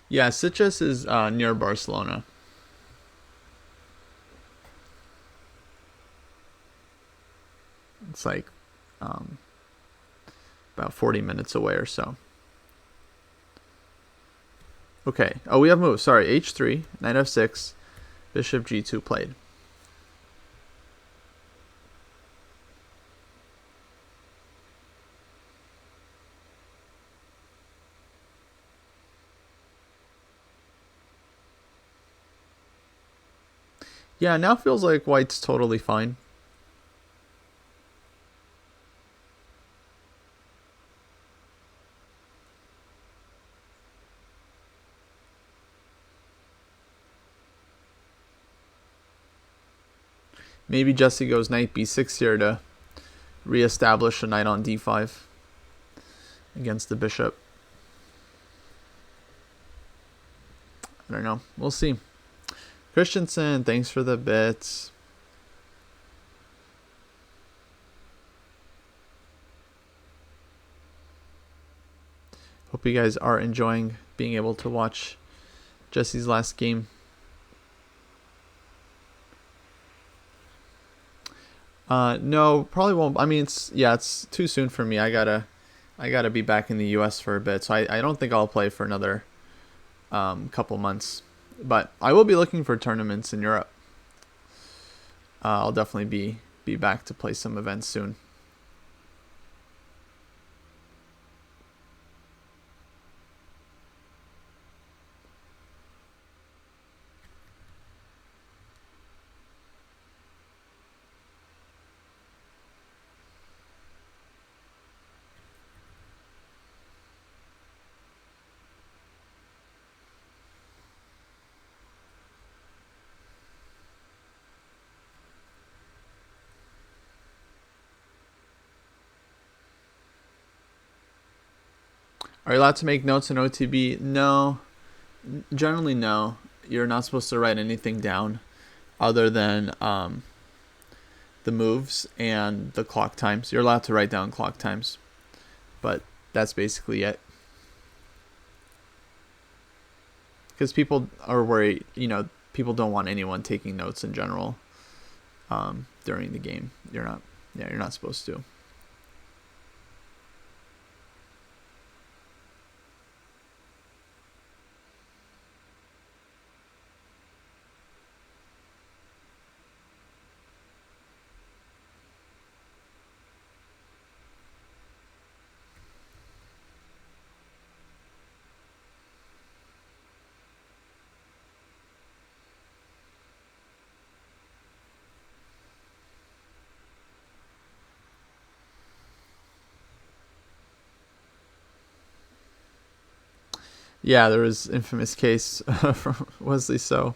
Yeah, Sitges is near Barcelona. It's like about 40 minutes away or so. Okay. Oh, we have moves. Sorry, h3, knight f6, bishop g2 played. Yeah, now feels like white's totally fine. Maybe Jesse goes knight b6 here to reestablish a knight on d5 against the bishop. I don't know. We'll see. Christensen, thanks for the bits. Hope you guys are enjoying being able to watch Jesse's last game. No, probably won't. I mean, it's too soon for me. I gotta be back in the U.S. for a bit, so I don't think I'll play for another couple months. But I will be looking for tournaments in Europe. I'll definitely be back to play some events soon. Are you allowed to make notes in OTB? No. Generally, no. You're not supposed to write anything down other than the moves and the clock times. You're allowed to write down clock times, but that's basically it. Because people are worried, people don't want anyone taking notes in general during the game. You're not supposed to. Yeah, there was infamous case from Wesley So.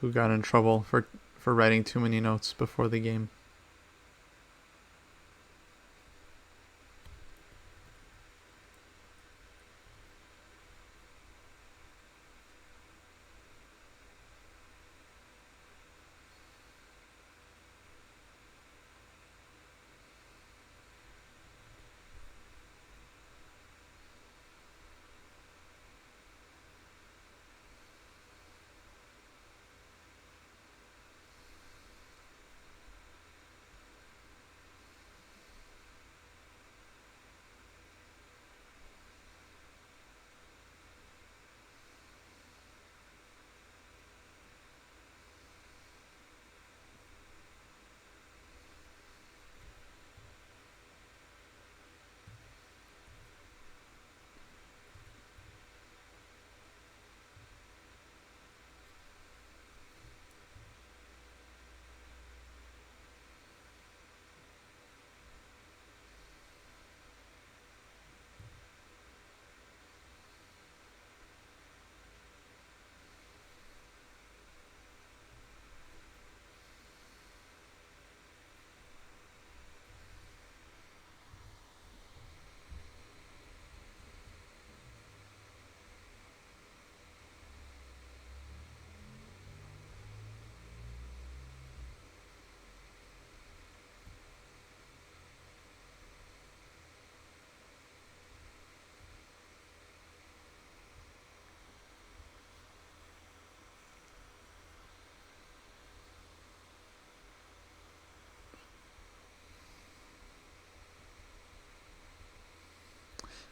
Who got in trouble for for writing too many notes before the game.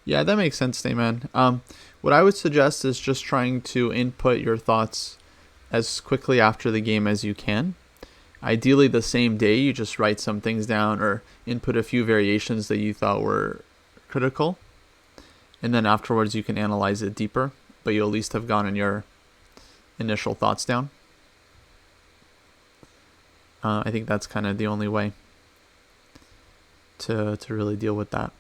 Yeah, that makes sense, Dayman. What I would suggest is just trying to input your thoughts as quickly after the game as you can. Ideally, the same day, you just write some things down or input a few variations that you thought were critical. And then afterwards, you can analyze it deeper, but you'll at least have gotten your initial thoughts down. I think that's kind of the only way to really deal with that.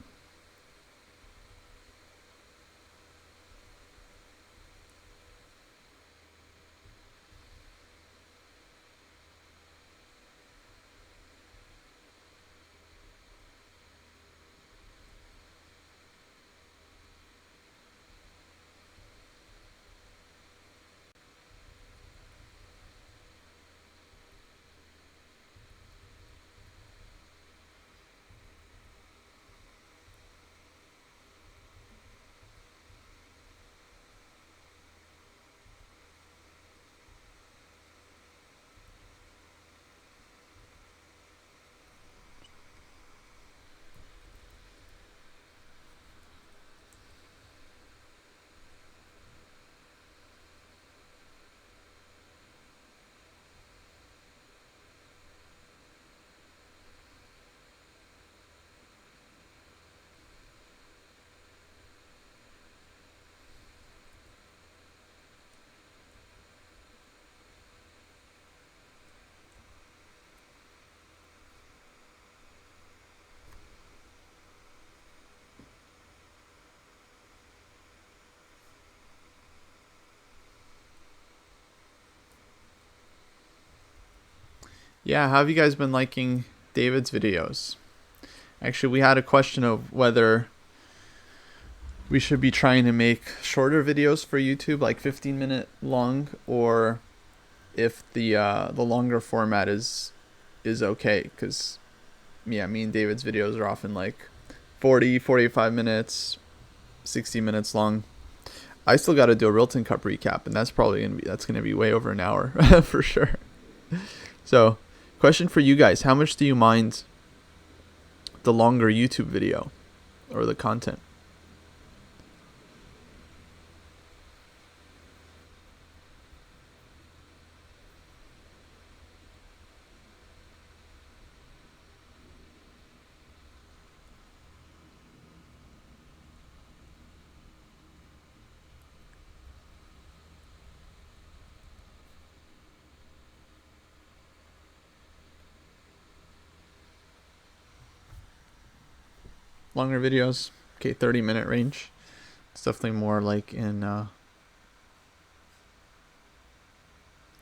Yeah, how have you guys been liking David's videos? Actually, we had a question of whether we should be trying to make shorter videos for YouTube, like 15-minute long, or if the longer format is okay. Because yeah, me and David's videos are often like 40, 45 minutes, 60 minutes long. I still got to do a Rilton Cup recap, and that's gonna be way over an hour for sure. So, question for you guys: how much do you mind the longer YouTube video or the content? Longer videos, okay, 30-minute range. It's definitely more like in the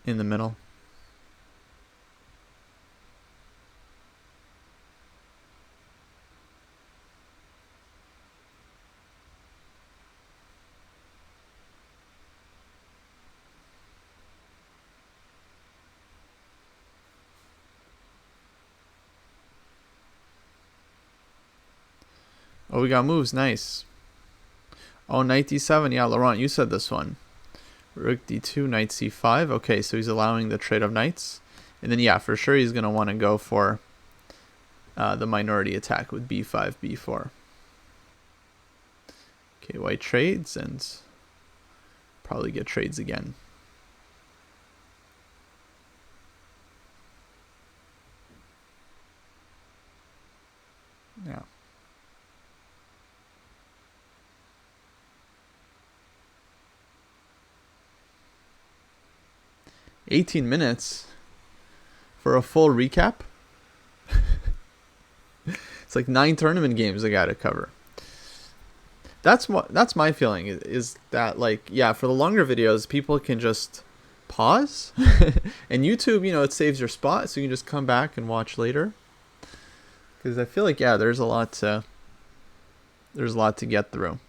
middle. Oh, we got moves. Nice. Oh, knight d7. Yeah, Laurent, you said this one. Rook d2, knight c5. Okay, so he's allowing the trade of knights. And then, yeah, for sure he's going to want to go for the minority attack with b5, b4. Okay, white trades and probably get trades again. Yeah. "18 minutes for a full recap?" It's like 9 tournament games I gotta cover. That's my feeling is that, like, yeah, for the longer videos people can just pause and YouTube, it saves your spot so you can just come back and watch later. Because I feel like, yeah, there's a lot to get through.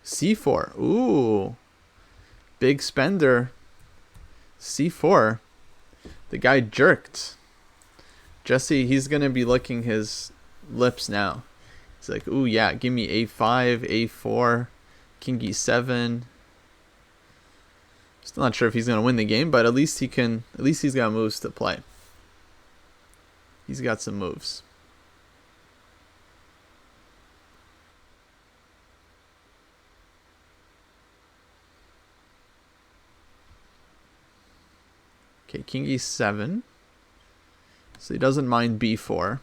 C4. Ooh. Big spender. C4. The guy jerked. Jesse, he's going to be licking his lips now. He's like, ooh, yeah, give me a5, a4, king e7. Still not sure if he's going to win the game, but at least he's got moves to play. He's got some moves. Okay, king e7. So he doesn't mind b4.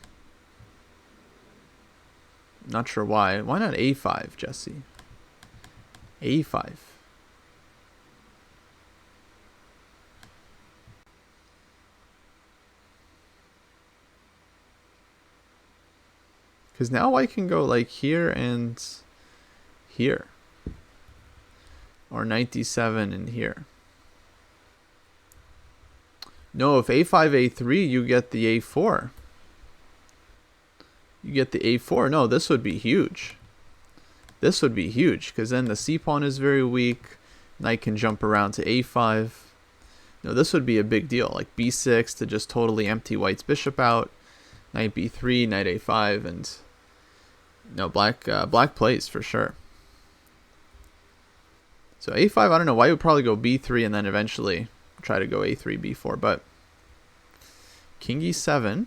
Not sure why. Why not a5, Jesse? a5. Because now I can go like here and here. Or knight d7 and here. No, if a5, a3, you get the a4. You get the a4. No, this would be huge. This would be huge, because then the c-pawn is very weak. Knight can jump around to a5. No, this would be a big deal. Like b6 to just totally empty white's bishop out. Knight b3, knight a5, and no, black plays for sure. So a5, I don't know. White would probably go b3 and then eventually try to go a3, b4, but king e7.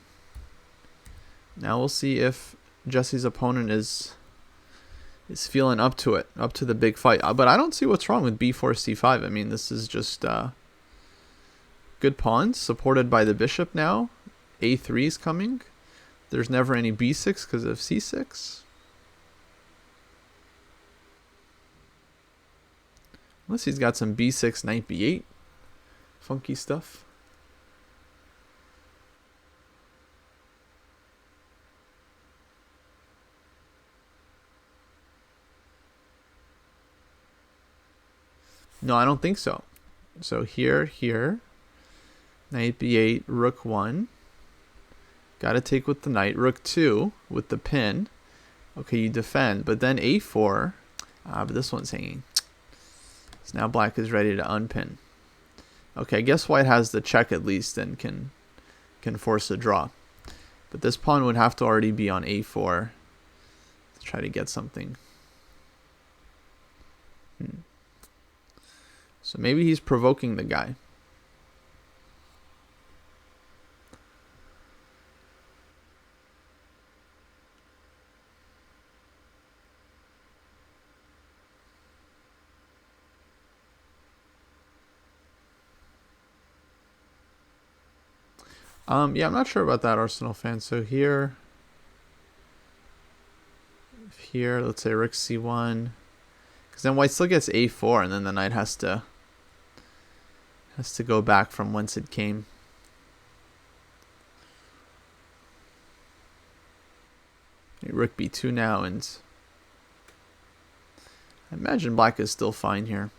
Now we'll see if Jesse's opponent is feeling up to it, up to the big fight. But I don't see what's wrong with b4, c5. I mean, this is just good pawns supported by the bishop now. a3 is coming. There's never any b6 because of c6. Unless he's got some b6, knight b8. Funky stuff. No, I don't think so. So here, knight b8, rook 1. Got to take with the knight. Rook 2 with the pin. Okay, you defend. But then a4. But this one's hanging. So now black is ready to unpin. Okay, I guess white has the check at least and can force a draw. But this pawn would have to already be on a4 to try to get something. So maybe he's provoking the guy. Yeah, I'm not sure about that, Arsenal fan. So here, let's say rook c1, because then white still gets a4, and then the knight has to go back from whence it came. Rook b2 now, and I imagine black is still fine here.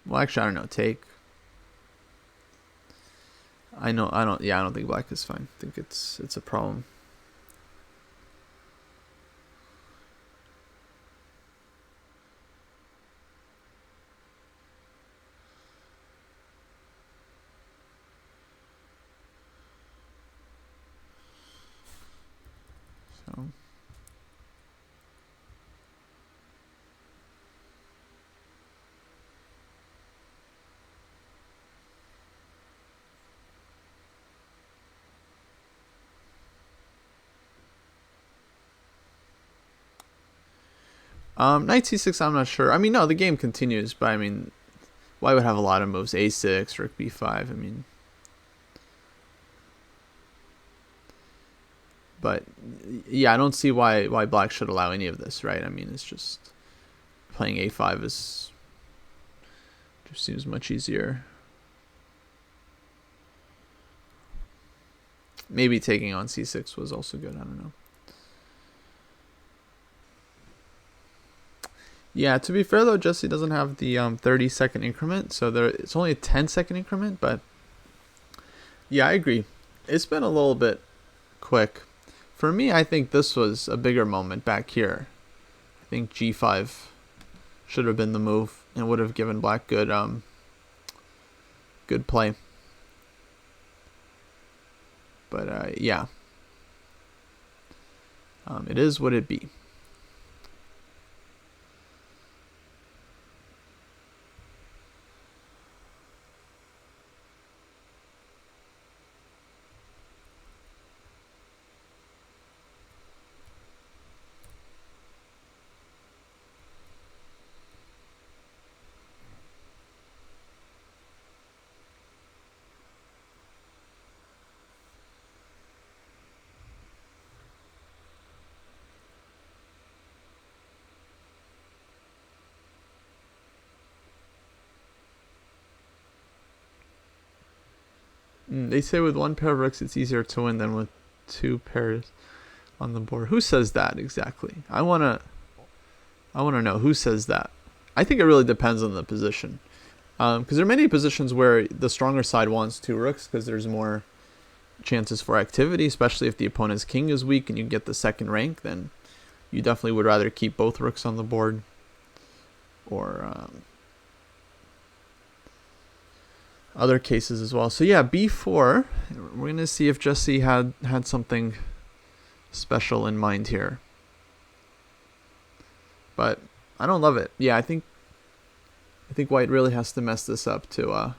Well, actually, I don't know. Take. I don't think black is fine. I think it's a problem. So. Knight c6, I'm not sure. I mean, no, the game continues, but I mean, white would have a lot of moves. a6, rook b5, I mean. But, yeah, I don't see why black should allow any of this, right? I mean, it's just playing a5 just seems much easier. Maybe taking on c6 was also good, I don't know. Yeah, to be fair though, Jesse doesn't have the 30-second increment, so it's only a 10-second increment, but yeah, I agree. It's been a little bit quick. For me, I think this was a bigger moment back here. I think g5 should have been the move and would have given black good play. But yeah, it is what it be. They say with one pair of rooks it's easier to win than with two pairs on the board. Who says that exactly? I wanna know who says that. I think it really depends on the position, because there are many positions where the stronger side wants two rooks because there's more chances for activity, especially if the opponent's king is weak and you get the second rank. Then you definitely would rather keep both rooks on the board, or other cases as well. So yeah, b4. We're gonna see if Jesse had something special in mind here, but I don't love it. Yeah, I think white really has to mess this up to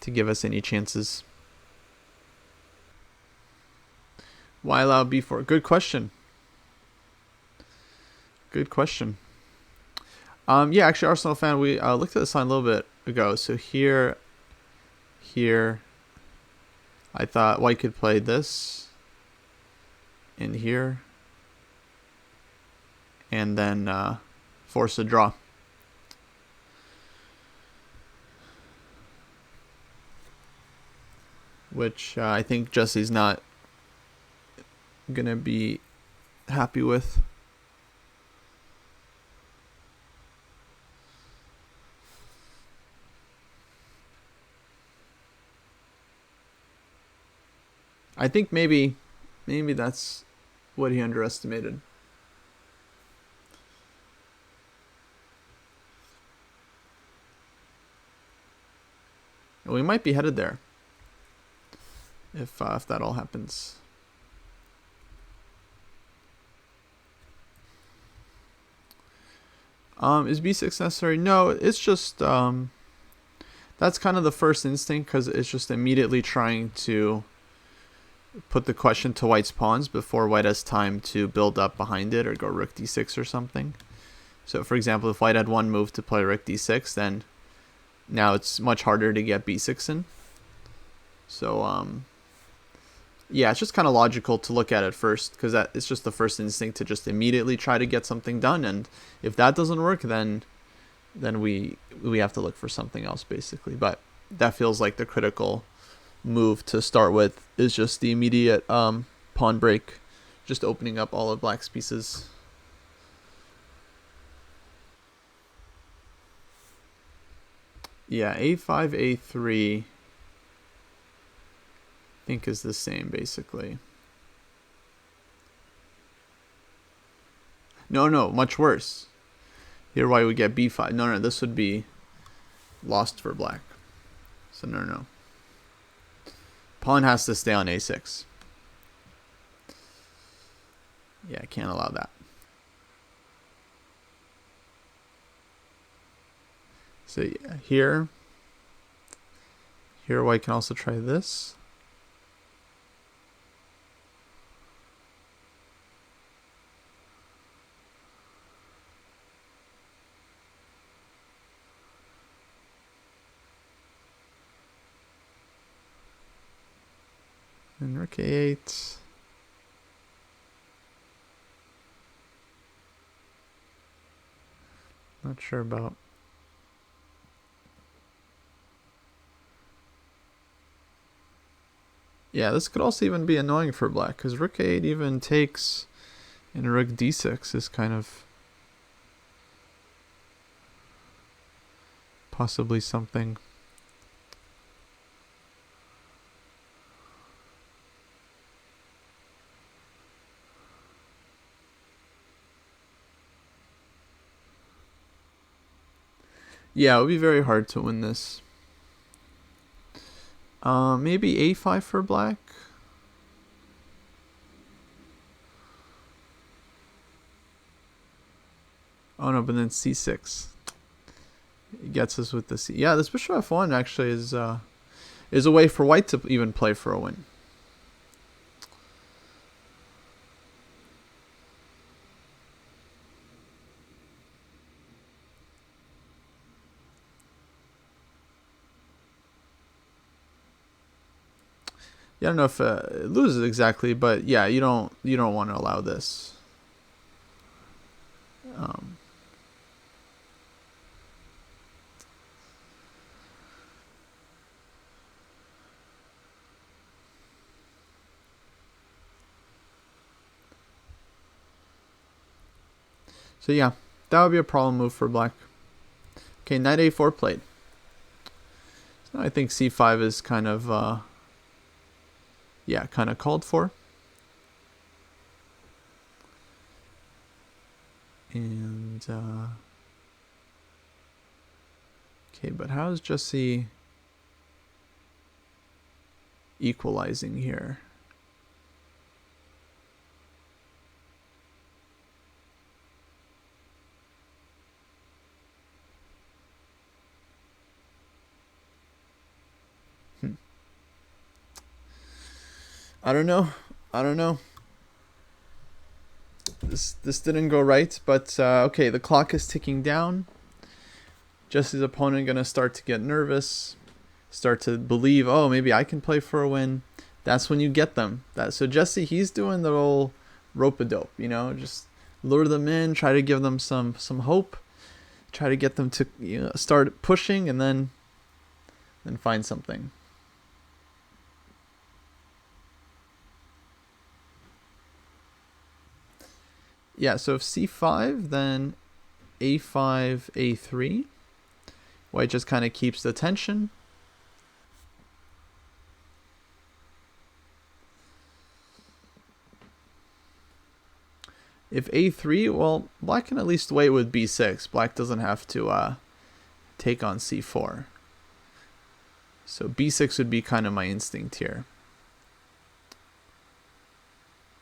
give us any chances. Why allow b4? Good question. Good question. Yeah, actually, Arsenal fan, we looked at this line a little bit ago. So here, I thought white could play this, and here, and then force a draw. Which I think Jesse's not gonna be happy with. I think maybe that's what he underestimated. And we might be headed there if that all happens. Is b6 necessary? No, it's just that's kind of the first instinct, because it's just immediately trying to put the question to white's pawns before white has time to build up behind it or go rook d6 or something. So for example, if white had one move to play rook d6, then now it's much harder to get b6 in. So yeah, it's just kind of logical to look at it first, because it's just the first instinct to just immediately try to get something done. And if that doesn't work, then we have to look for something else, basically. But that feels like the critical move to start with, is just the immediate pawn break, just opening up all of black's pieces. Yeah, a5, a3, I think is the same, basically. No, much worse. Here white would get b5. No, this would be lost for black. So no. Pawn has to stay on a6. Yeah, I can't allow that. So yeah, here white can also try this. And rook a8. Not sure about. Yeah, this could also even be annoying for black, because rook a8 even takes, and rook d6 is kind of possibly something. Yeah, it would be very hard to win this. Maybe a5 for black. Oh no, but then c6. It gets us with the c. Yeah, this bishop f1 actually is a way for white to even play for a win. Yeah, I don't know if it loses exactly, but yeah, you don't want to allow this. So yeah, that would be a problem move for black. Okay, knight a4 played. So now I think c5 is kind of yeah, kind of called for. And okay, but how is Jesse equalizing here? I don't know. This didn't go right, but okay, the clock is ticking down. Jesse's opponent gonna start to get nervous, start to believe, oh, maybe I can play for a win. That's when you get them. So Jesse, he's doing the old rope-a-dope, just lure them in, try to give them some hope, try to get them to start pushing, and then find something. Yeah, so if c5, then a5, a3. White just kind of keeps the tension. If a3, well, black can at least wait with b6. Black doesn't have to take on c4. So b6 would be kind of my instinct here.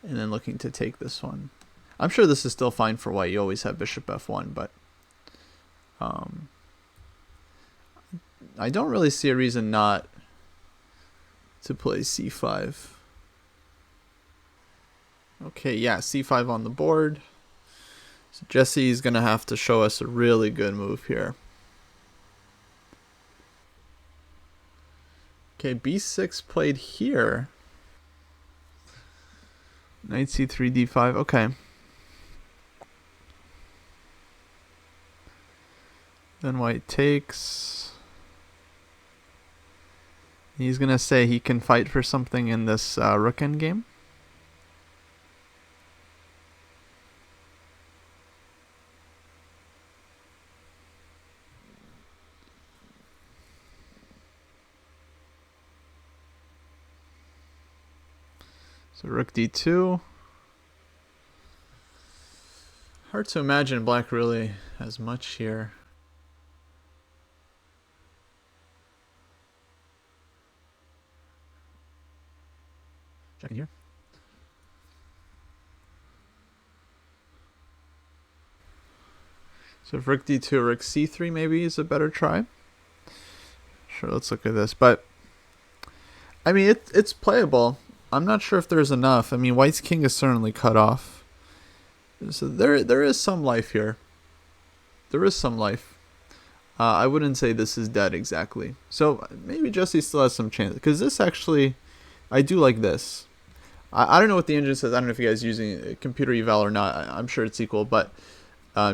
And then looking to take this one. I'm sure this is still fine for white. You always have bishop f1, but I don't really see a reason not to play c5. Okay, yeah, c5 on the board. So Jesse's going to have to show us a really good move here. Okay, b6 played here. Knight c3, d5. Okay. Then white takes. He's going to say he can fight for something in this rook endgame. So rook d2. Hard to imagine black really has much here. Checking here. So if rook d2, rook c3 maybe is a better try. Sure, let's look at this. But, I mean, it's playable. I'm not sure if there's enough. I mean, white's king is certainly cut off. So there is some life here. There is some life. I wouldn't say this is dead exactly. So maybe Jesse still has some chance. Because this actually, I do like this. I don't know what the engine says. I don't know if you guys are using computer eval or not. I'm sure it's equal. But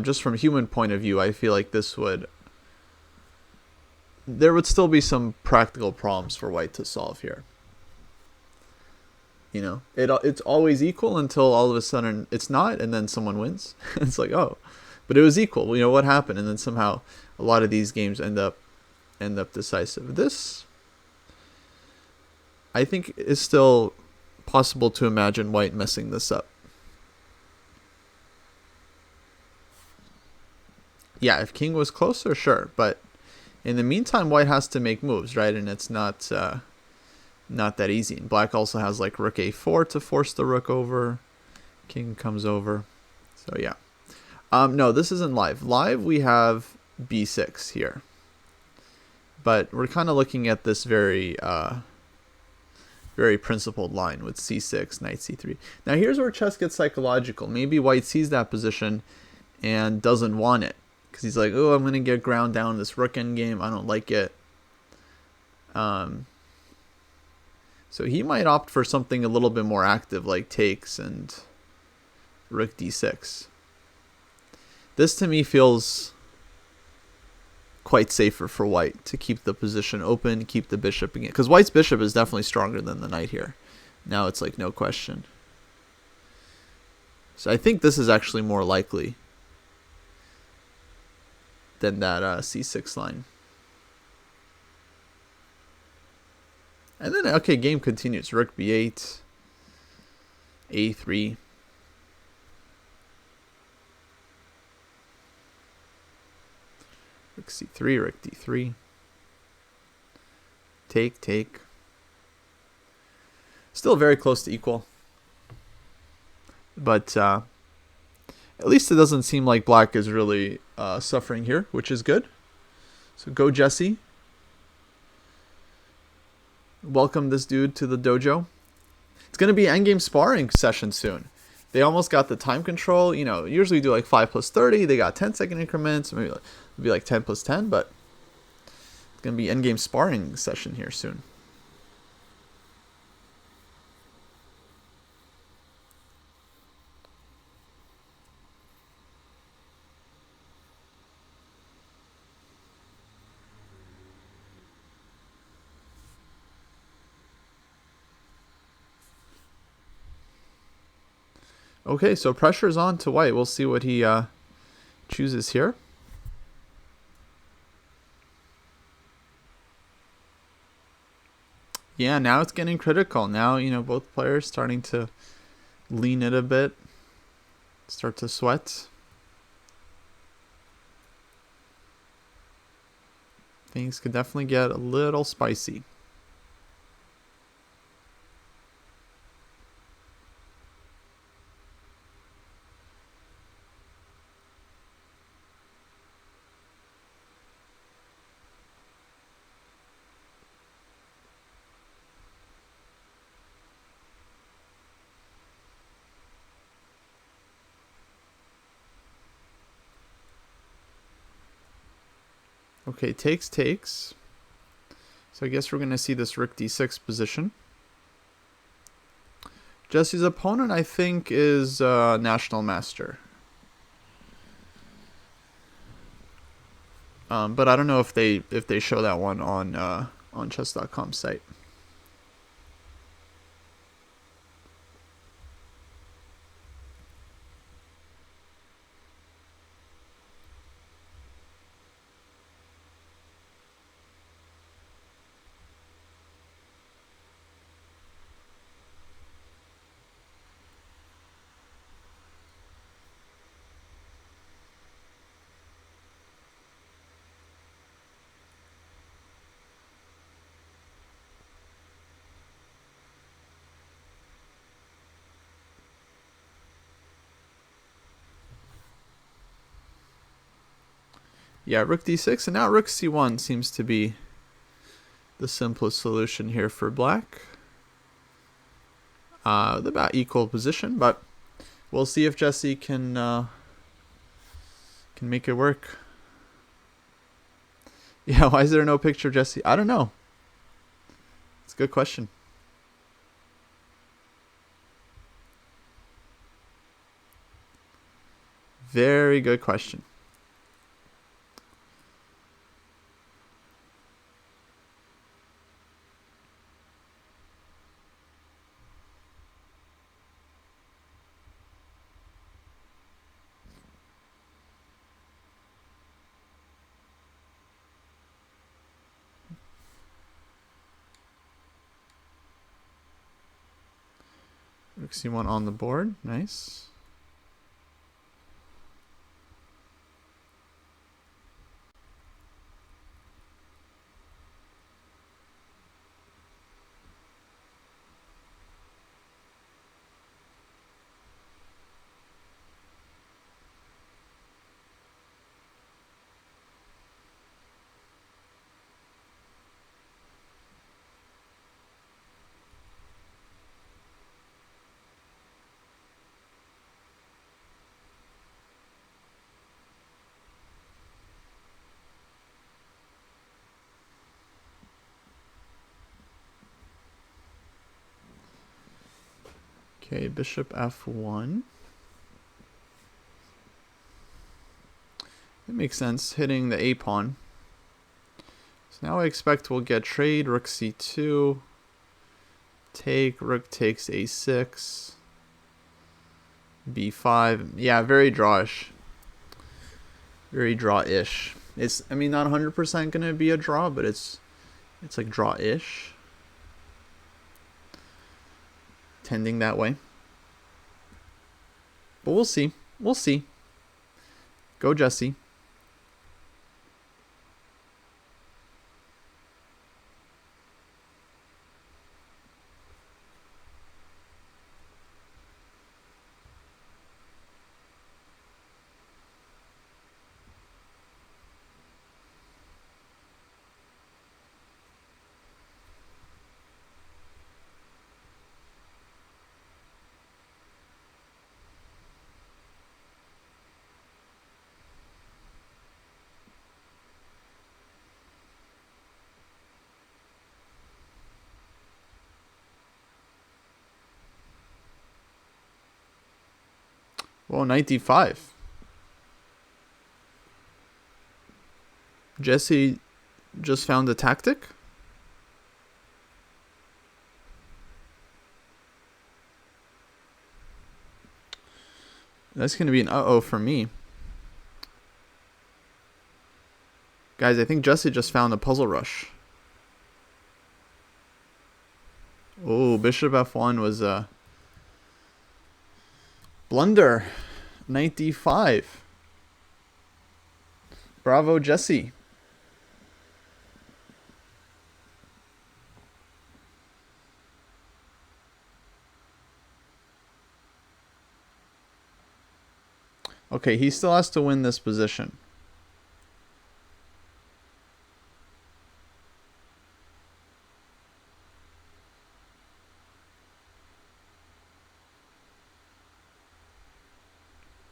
just from a human point of view, I feel like this would... There would still be some practical problems for white to solve here. You know, it's always equal until all of a sudden it's not, and then someone wins. It's like, oh, but it was equal. You know, what happened? And then somehow a lot of these games end up decisive. This, I think, is still possible to imagine white messing this up. Yeah, if king was closer, sure, but in the meantime, white has to make moves, right? And it's not that easy. And black also has like rook a4 to force the rook over. King comes over. So yeah. No, this isn't live. Live we have b6 here. But we're kind of looking at this very very principled line with c6, knight c3. Now here's where chess gets psychological. Maybe white sees that position and doesn't want it. Because he's like, oh, I'm going to get ground down in this rook endgame. I don't like it. So he might opt for something a little bit more active, like takes and rook d6. This to me feels quite safer for white to keep the position open, keep the bishop again. Because white's bishop is definitely stronger than the knight here. Now it's like no question. So I think this is actually more likely than that c6 line. And then, okay, game continues. Rook b8, a3. Rook c3, rook d3. Take, take. Still very close to equal. But at least it doesn't seem like black is really suffering here, which is good. So go Jesse. Welcome this dude to the dojo. It's going to be endgame sparring session soon. They almost got the time control. You know, usually do like 5 plus 30. They got 10-second increments. Maybe it'll be like 10 plus 10, but it's going to be endgame sparring session here soon. Okay, so pressure's on to white. We'll see what he chooses here. Yeah, now it's getting critical. Now, you know, both players starting to lean it a bit, start to sweat. Things could definitely get a little spicy. Okay, takes. So I guess we're going to see this rook d6 position. Jesse's opponent, I think, is National Master. But I don't know if they show that one on chess.com's site. Yeah, rook d6, and now rook c1 seems to be the simplest solution here for black. About equal position, but we'll see if Jesse can make it work. Yeah, why is there no picture of Jesse? I don't know. It's a good question. Very good question. Rook c1 on the board. Nice. Okay, bishop f1. That makes sense, hitting the a pawn. So now I expect we'll get trade, rook c2, take, rook takes a6, b5. Yeah, very drawish. Very draw-ish. It's, I mean, not 100% going to be a draw, but it's like draw-ish. Tending that way. But we'll see. We'll see. Go, Jesse. Well, knight d5. Jesse just found a tactic. That's going to be an uh-oh for me. Guys, I think Jesse just found a puzzle rush. Oh, bishop f1 was a blunder. Knight d5. Bravo, Jesse. Okay, he still has to win this position.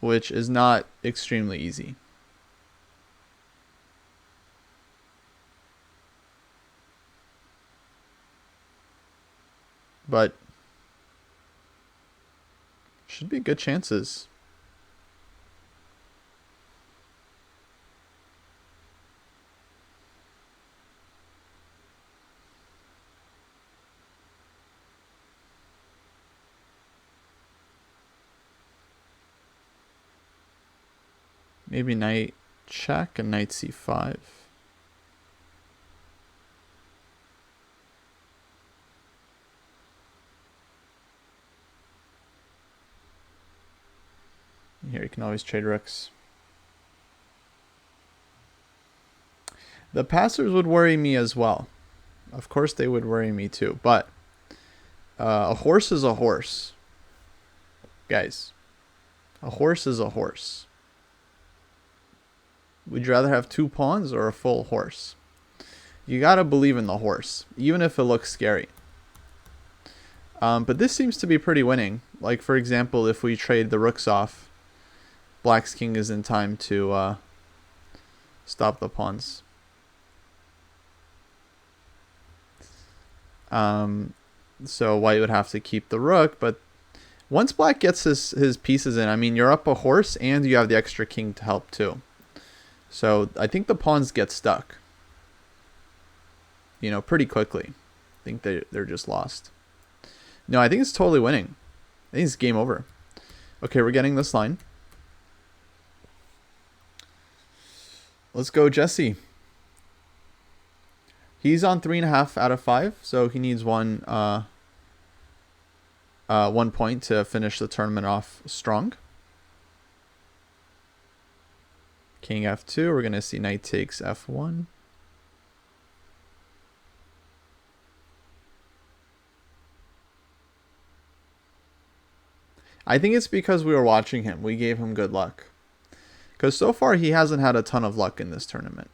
Which is not extremely easy. but should be good chances. Maybe knight check and knight c5. Here you can always trade rooks. The passers would worry me as well. Of course they would worry me too, but a horse is a horse. Guys, a horse is a horse. Would you rather have 2 pawns or a full horse? You gotta believe in the horse, even if it looks scary. But this seems to be pretty winning. Like, for example, if we trade the rooks off, Black's king is in time to stop the pawns. So White would have to keep the rook, but once Black gets his pieces in, I mean, you're up a horse and you have the extra king to help too. So I think the pawns get stuck, you know, pretty quickly. I think they're just lost. No, I think it's totally winning. I think it's game over. Okay, we're getting this line. Let's go, Jesse. He's on 3.5 out of 5, so he needs one 1 point to finish the tournament off strong. King f2. We're gonna see knight takes f1. I think it's because we were watching him. We gave him good luck. Because so far he hasn't had a ton of luck in this tournament.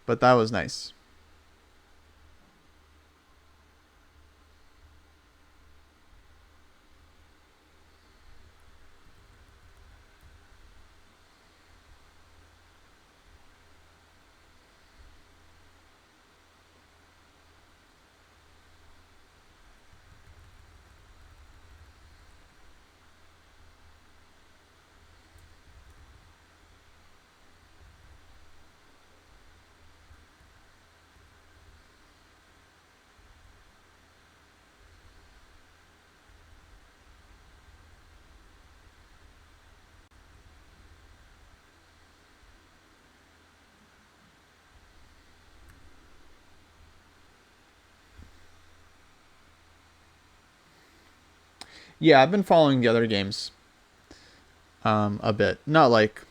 But that was nice. Yeah, I've been following the other games a bit. Not like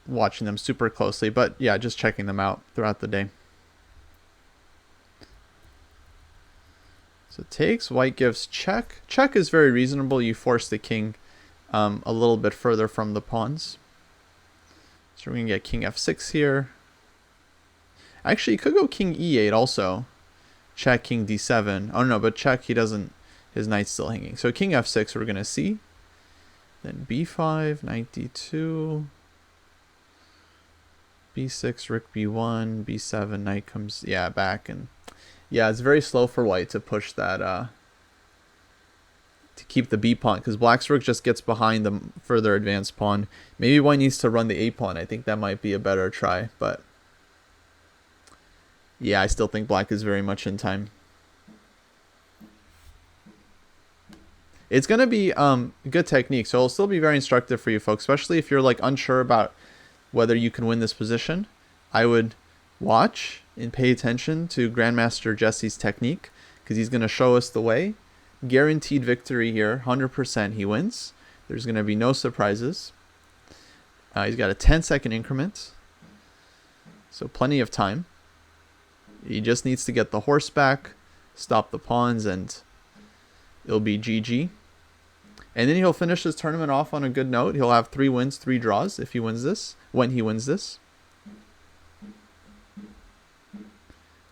watching them super closely, but yeah, just checking them out throughout the day. So takes, White gives check. Check is very reasonable. You force the king a little bit further from the pawns. So we're going to get king f6 here. Actually, you could go king e8 also. Check, king d7. Oh no, but check, he doesn't. His knight's still hanging. So king f6 we're going to see. Then b5, knight d2. b6, rook b1, b7, knight comes, yeah, back. And yeah, it's very slow for White to push that, to keep the b pawn. Because Black's rook just gets behind the further advanced pawn. Maybe White needs to run the a pawn. I think that might be a better try. But yeah, I still think Black is very much in time. It's going to be good technique, so it'll still be very instructive for you folks, especially if you're like unsure about whether you can win this position. I would watch and pay attention to Grandmaster Jesse's technique, because he's going to show us the way. Guaranteed victory here, 100% he wins. There's going to be no surprises. He's got a 10-second increment, so plenty of time. He just needs to get the horse back, stop the pawns, and it'll be GG. And then he'll finish his tournament off on a good note. He'll have 3 wins, 3 draws if he wins this, when he wins this.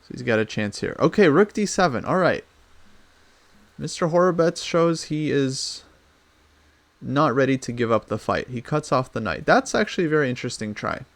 So he's got a chance here. Okay, rook d7. All right. Mr. Horobets shows he is not ready to give up the fight. He cuts off the knight. That's actually a very interesting try.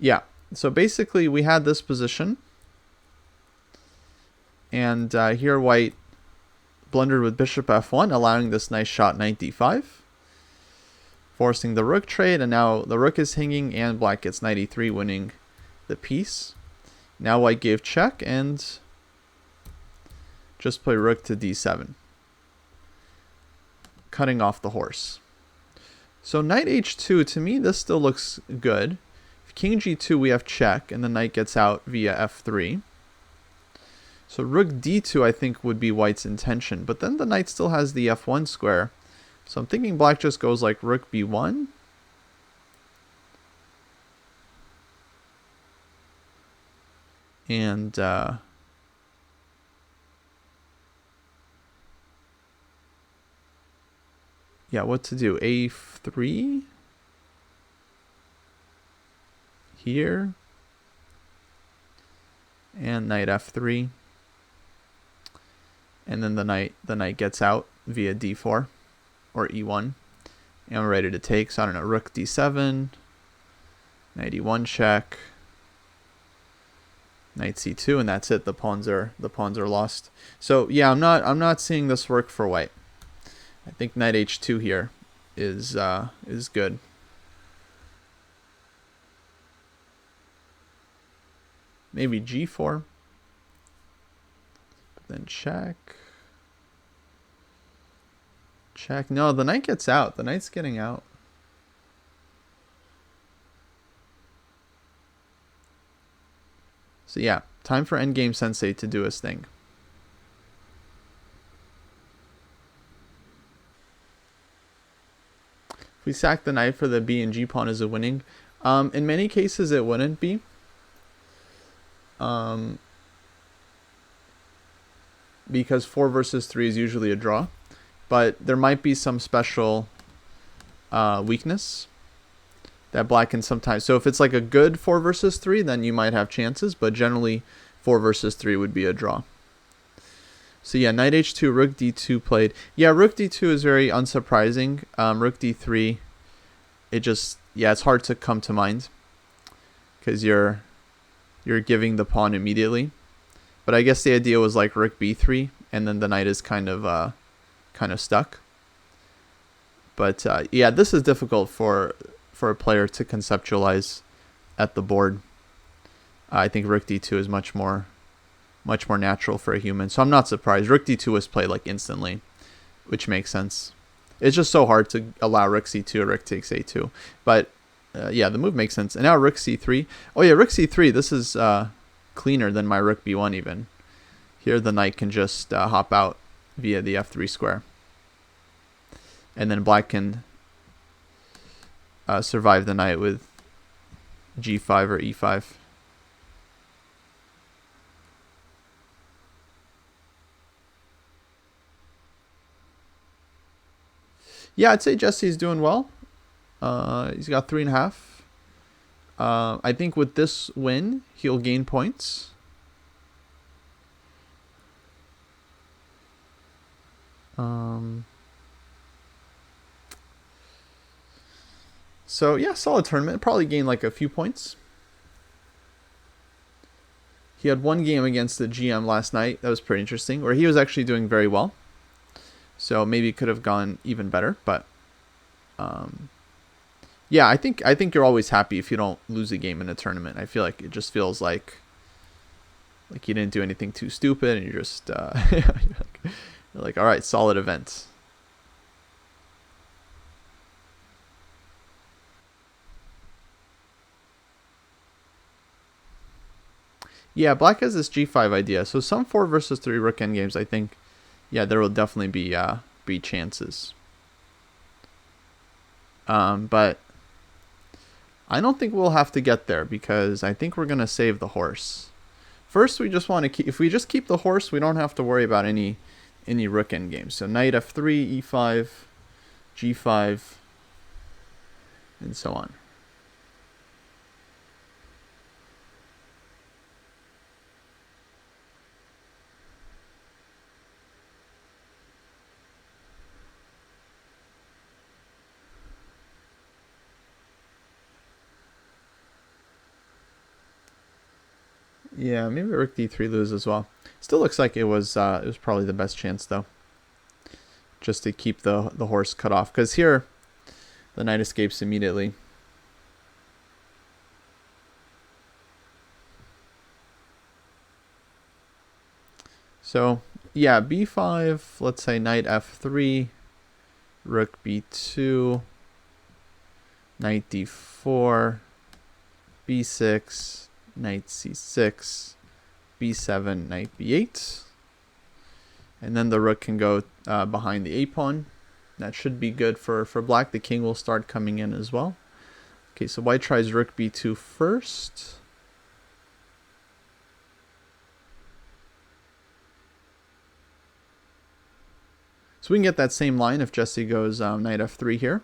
Yeah. So basically, we had this position, and here white blundered with bishop f1, allowing this nice shot knight d5, forcing the rook trade, and now the rook is hanging, and black gets knight e3, winning the piece. Now white gave check, and just play rook to d7, cutting off the horse. So knight h2, to me, this still looks good. If king g2, we have check, and the knight gets out via f3. So rook d2, I think, would be white's intention. But then the knight still has the f1 square. So I'm thinking black just goes like rook b1. And yeah, what to do? a3 here. And knight f3. And then the knight gets out via d4 or e1. And we're ready to take. So I don't know, rook d7, knight e1 check, knight c2, and that's it. The pawns are lost. So yeah, I'm not seeing this work for white. I think knight h2 here is good. Maybe g4. Then check. Check. No, the knight gets out. The knight's getting out. So yeah, time for Endgame Sensei to do his thing. If we sack the knight for the b and g pawn, is it winning? In many cases, it wouldn't be. Because 4 versus 3 is usually a draw. But there might be some special weakness that black can sometimes. So if it's like a good 4 versus 3, then you might have chances. But generally, 4 versus 3 would be a draw. So yeah, knight h2, rook d2 played. Yeah, rook d2 is very unsurprising. Rook d3, it's hard to come to mind because you're giving the pawn immediately. But I guess the idea was like rook b3, and then the knight is kind of stuck. But yeah, this is difficult for a player to conceptualize at the board. I think rook d2 is much more natural for a human. So I'm not surprised. Rook d2 was played like instantly, which makes sense. It's just so hard to allow rook c2 or rook takes a2. But yeah, the move makes sense. And now rook c3. Oh yeah, rook c3. This is cleaner than my rook b1 even. Here the knight can just hop out via the f3 square. And then black can survive the knight with g5 or e5. Yeah, I'd say Jesse's doing well. He's got 3.5. I think with this win, he'll gain points. So yeah, solid tournament. Probably gained like a few points. He had one game against the GM last night. That was pretty interesting, where he was actually doing very well. So maybe it could have gone even better, but yeah, I think you're always happy if you don't lose a game in a tournament. I feel like it just feels like you didn't do anything too stupid, and you're just you're like, all right, solid event. Yeah, black has this g5 idea. So some 4 versus 3 rook endgames, I think, yeah, there will definitely be chances. But I don't think we'll have to get there because I think we're going to save the horse. First, we just want to keep, if we just keep the horse, we don't have to worry about any rook endgames. So knight f3, e5, g5, and so on. Yeah, maybe rook d3 lose as well. Still looks like it was probably the best chance though. Just to keep the horse cut off, because here the knight escapes immediately. So yeah, b5, let's say knight f3, rook b2, knight d4, b6, knight c6, b7, knight b8. And then the rook can go behind the a-pawn. That should be good for black. The king will start coming in as well. Okay, so white tries rook b2 first. So we can get that same line if Jesse goes knight f3 here.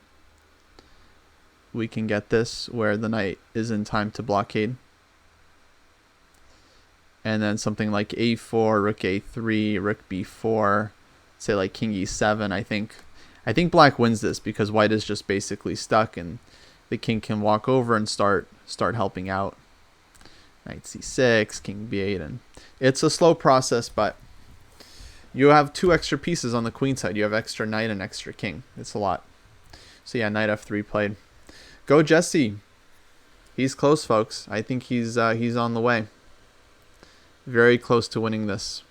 We can get this where the knight is in time to blockade. And then something like a4, rook a3, rook b4, say like king e7. I think black wins this because white is just basically stuck, and the king can walk over and start helping out. Knight c6, king b8, and it's a slow process, but you have 2 extra pieces on the queen side. You have extra knight and extra king. It's a lot. So yeah, knight f3 played. Go Jesse. He's close, folks. I think he's on the way. Very close to winning this.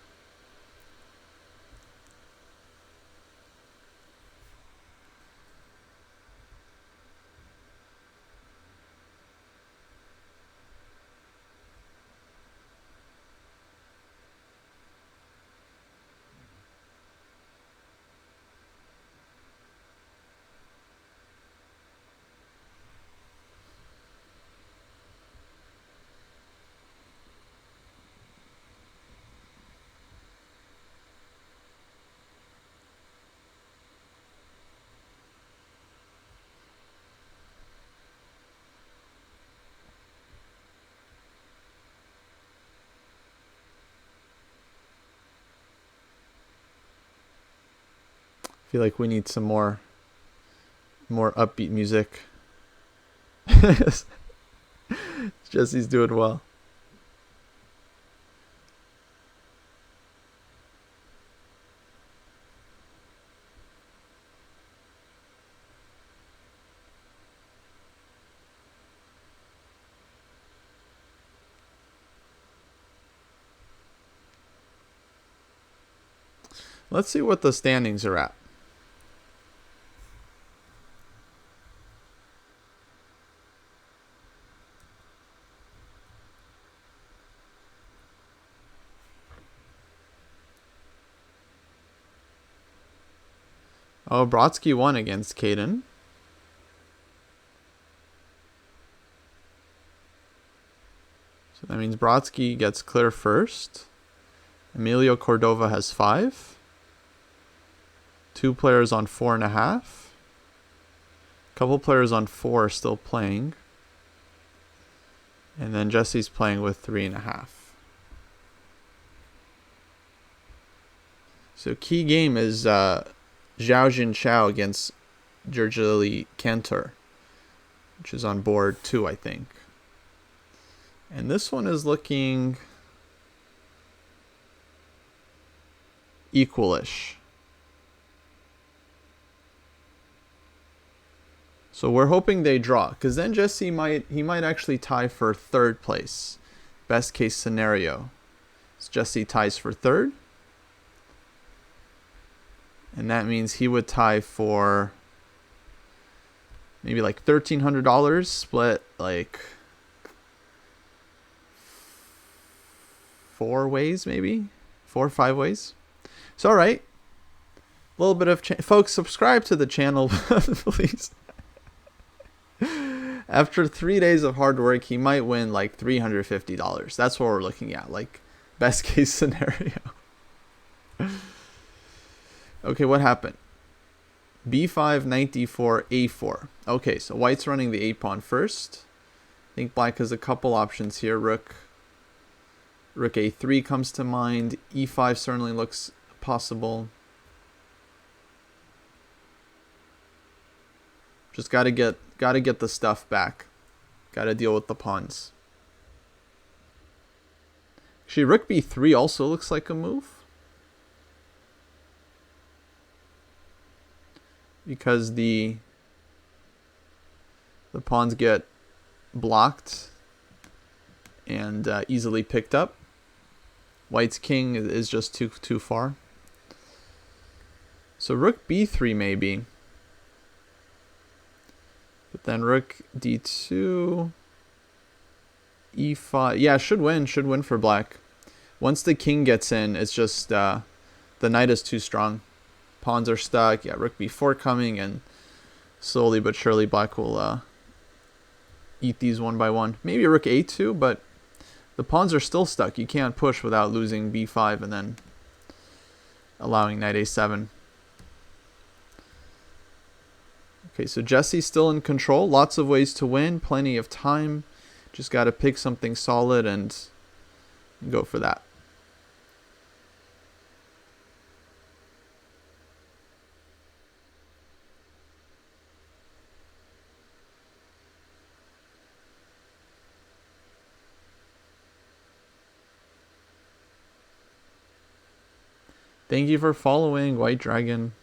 I feel like we need some more upbeat music. Jesse's doing well. Let's see what the standings are at. Oh, Brodsky won against Caden. So that means Brodsky gets clear first. Emilio Cordova has 5. 2 players on 4.5. A couple players on 4 are still playing. And then Jesse's playing with 3.5. So key game is Zhao Jin Chao against Gergely Cantor, which is on board 2, I think. And this one is looking equalish. So we're hoping they draw, because then Jesse might actually tie for 3rd place. Best case scenario. So Jesse ties for 3rd. And that means he would tie for maybe like $1,300, split like 4 ways, maybe 4 or 5 ways. So all right, a little bit of folks, subscribe to the channel, please. After 3 days of hard work, he might win like $350. That's what we're looking at, like best case scenario. Okay, what happened? b5, knight d4, a4. Okay, so white's running the a-pawn first. I think black has a couple options here. Rook a3 comes to mind. e5 certainly looks possible. Just gotta get the stuff back. Gotta deal with the pawns. Actually, rook b3 also looks like a move. Because the pawns get blocked and easily picked up. White's king is just too far. So rook b3 maybe. But then rook d2, e5. Yeah, should win for black. Once the king gets in, it's just the knight is too strong. Pawns are stuck. Yeah, rook b4 coming, and slowly but surely black will eat these one by one. Maybe rook a2, but the pawns are still stuck. You can't push without losing b5 and then allowing knight a7. Okay, so Jesse's still in control. Lots of ways to win. Plenty of time. Just got to pick something solid and go for that. Thank you for following, White Dragon.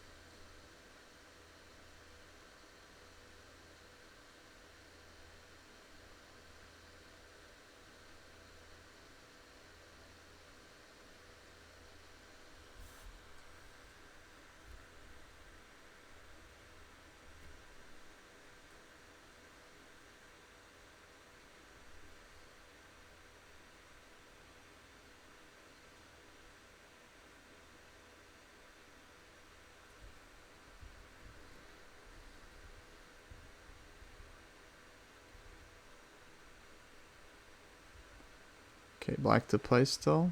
Okay, black to play still.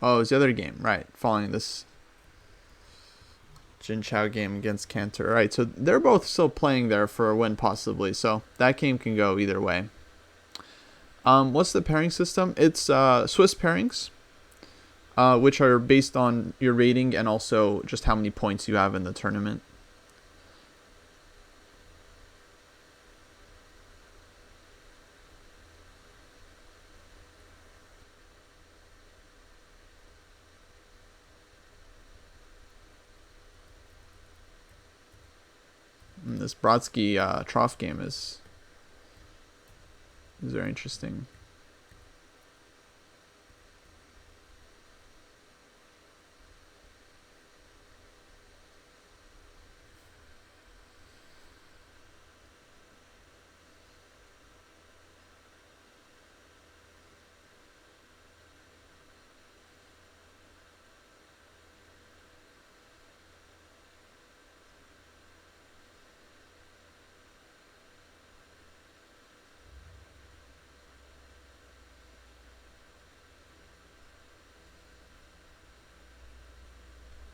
Oh, it's the other game, right? Following this Jin Chao game against Cantor. All right, so they're both still playing there for a win possibly. So that game can go either way. What's the pairing system? It's Swiss pairings, which are based on your rating and also just how many points you have in the tournament. And this Brodsky Trough game is very interesting.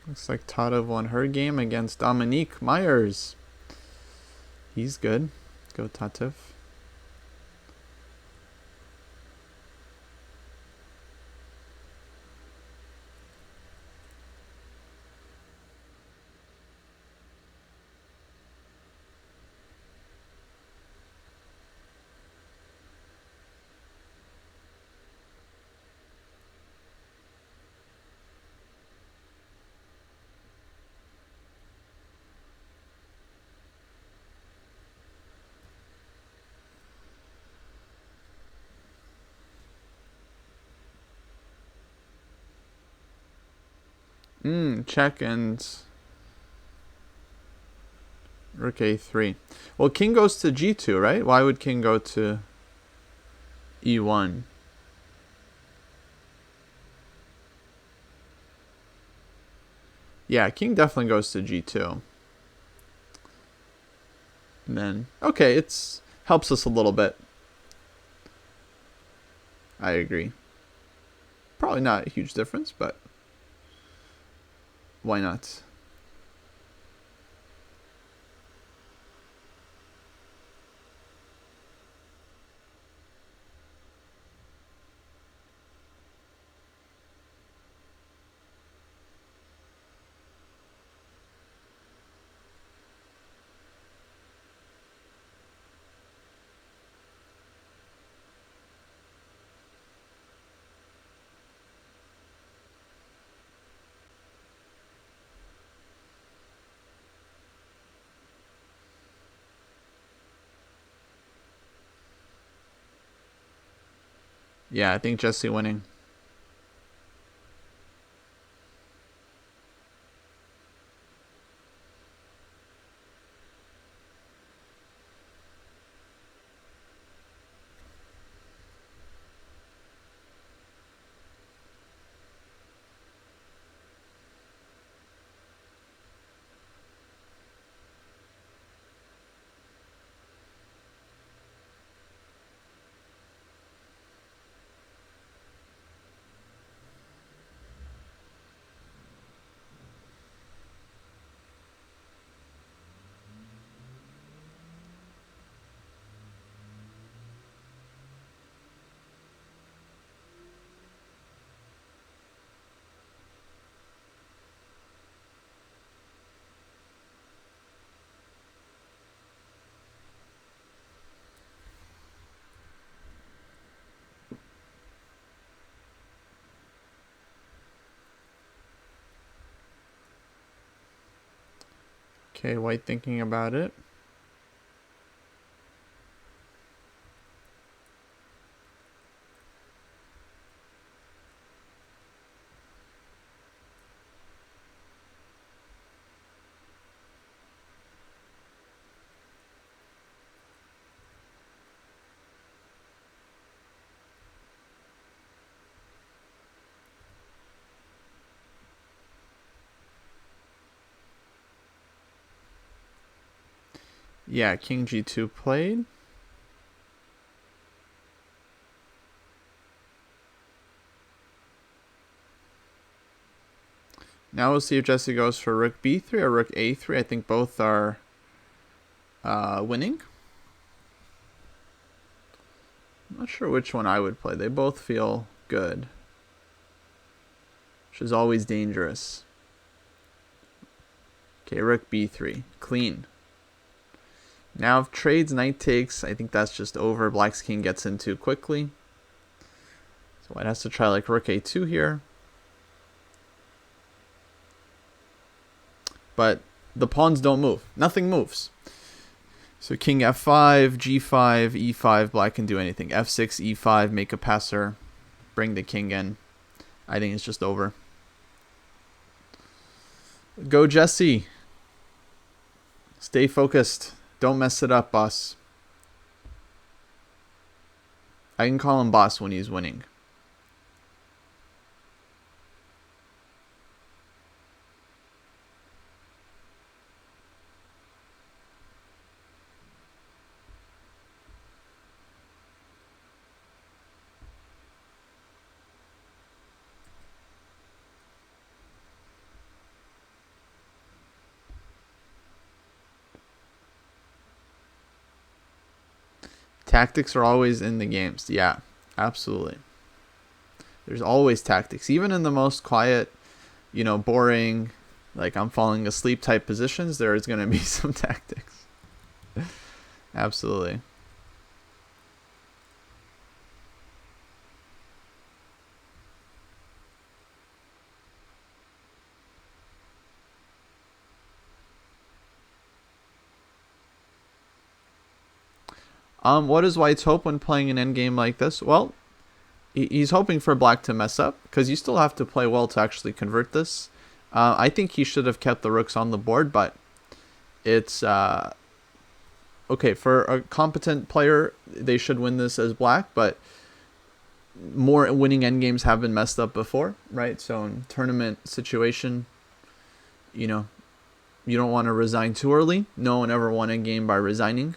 Looks like Tata won her game against Dominique Myers. He's good. Go Tatev. Check and rook a3. Well, king goes to g2, right? Why would king go to e1? Yeah, king definitely goes to g2. And then, okay, it's helps us a little bit. I agree. Probably not a huge difference, but why not? Yeah, I think Jesse winning. Okay, white thinking about it. Yeah, king g2 played. Now we'll see if Jesse goes for rook b3 or rook a3. I think both are winning. I'm not sure which one I would play. They both feel good, which is always dangerous. Okay, rook b3. Clean. Now if trades knight takes, I think that's just over. Black's king gets in too quickly. So white has to try like rook a2 here. But the pawns don't move. Nothing moves. So king f5, g5, e5, black can do anything. f6, e5, make a passer, bring the king in. I think it's just over. Go Jesse. Stay focused. Don't mess it up, boss. I can call him boss when he's winning. Tactics are always in the games. Yeah, absolutely. There's always tactics. Even in the most quiet, boring, like I'm falling asleep type positions, there is going to be some tactics. Absolutely. What is White's hope when playing an endgame like this? Well, he's hoping for black to mess up, because you still have to play well to actually convert this. I think he should have kept the rooks on the board, but it's okay for a competent player. They should win this as black, but more winning endgames have been messed up before, right? So in tournament situation, you don't want to resign too early. No one ever won a game by resigning,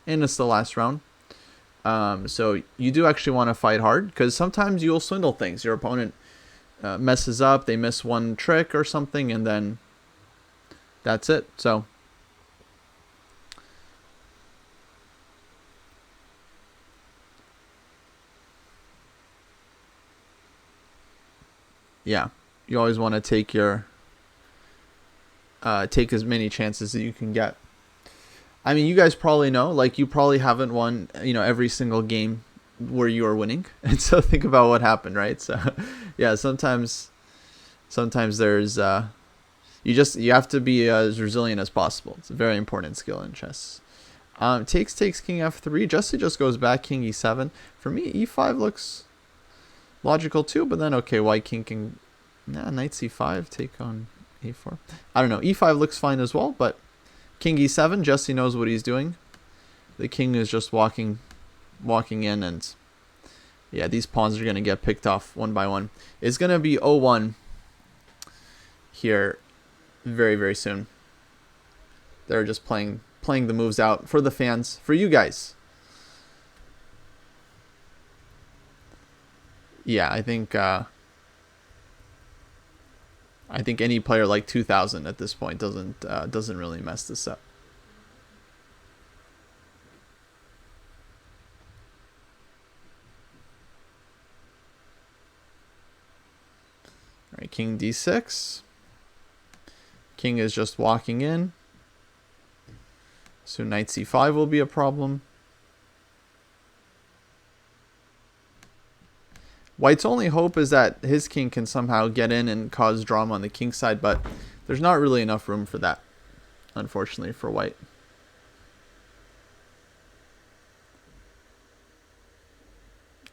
and it's the last round. So you do actually want to fight hard, because sometimes you'll swindle things. Your opponent messes up, they miss one trick or something, and then that's it. So yeah, you always want to take as many chances as you can get. I mean, you guys probably know, like, you probably haven't won, every single game where you are winning. And so think about what happened, right? So yeah, sometimes there's you have to be as resilient as possible. It's a very important skill in chess. Takes king f3. Jesse just goes back, king e7. For me, e5 looks logical too, but then okay, white king can knight c5 take on a4. I don't know. E5 looks fine as well, but king e7, Jesse knows what he's doing. The king is just walking in, and yeah, these pawns are going to get picked off one by one. It's going to be 0-1 here very, very soon. They're just playing the moves out for the fans, for you guys. Yeah, I think any player like 2000 at this point doesn't really mess this up. All right, king d6. King is just walking in. So knight c5 will be a problem. White's only hope is that his king can somehow get in and cause drama on the king side, but there's not really enough room for that, unfortunately, for white.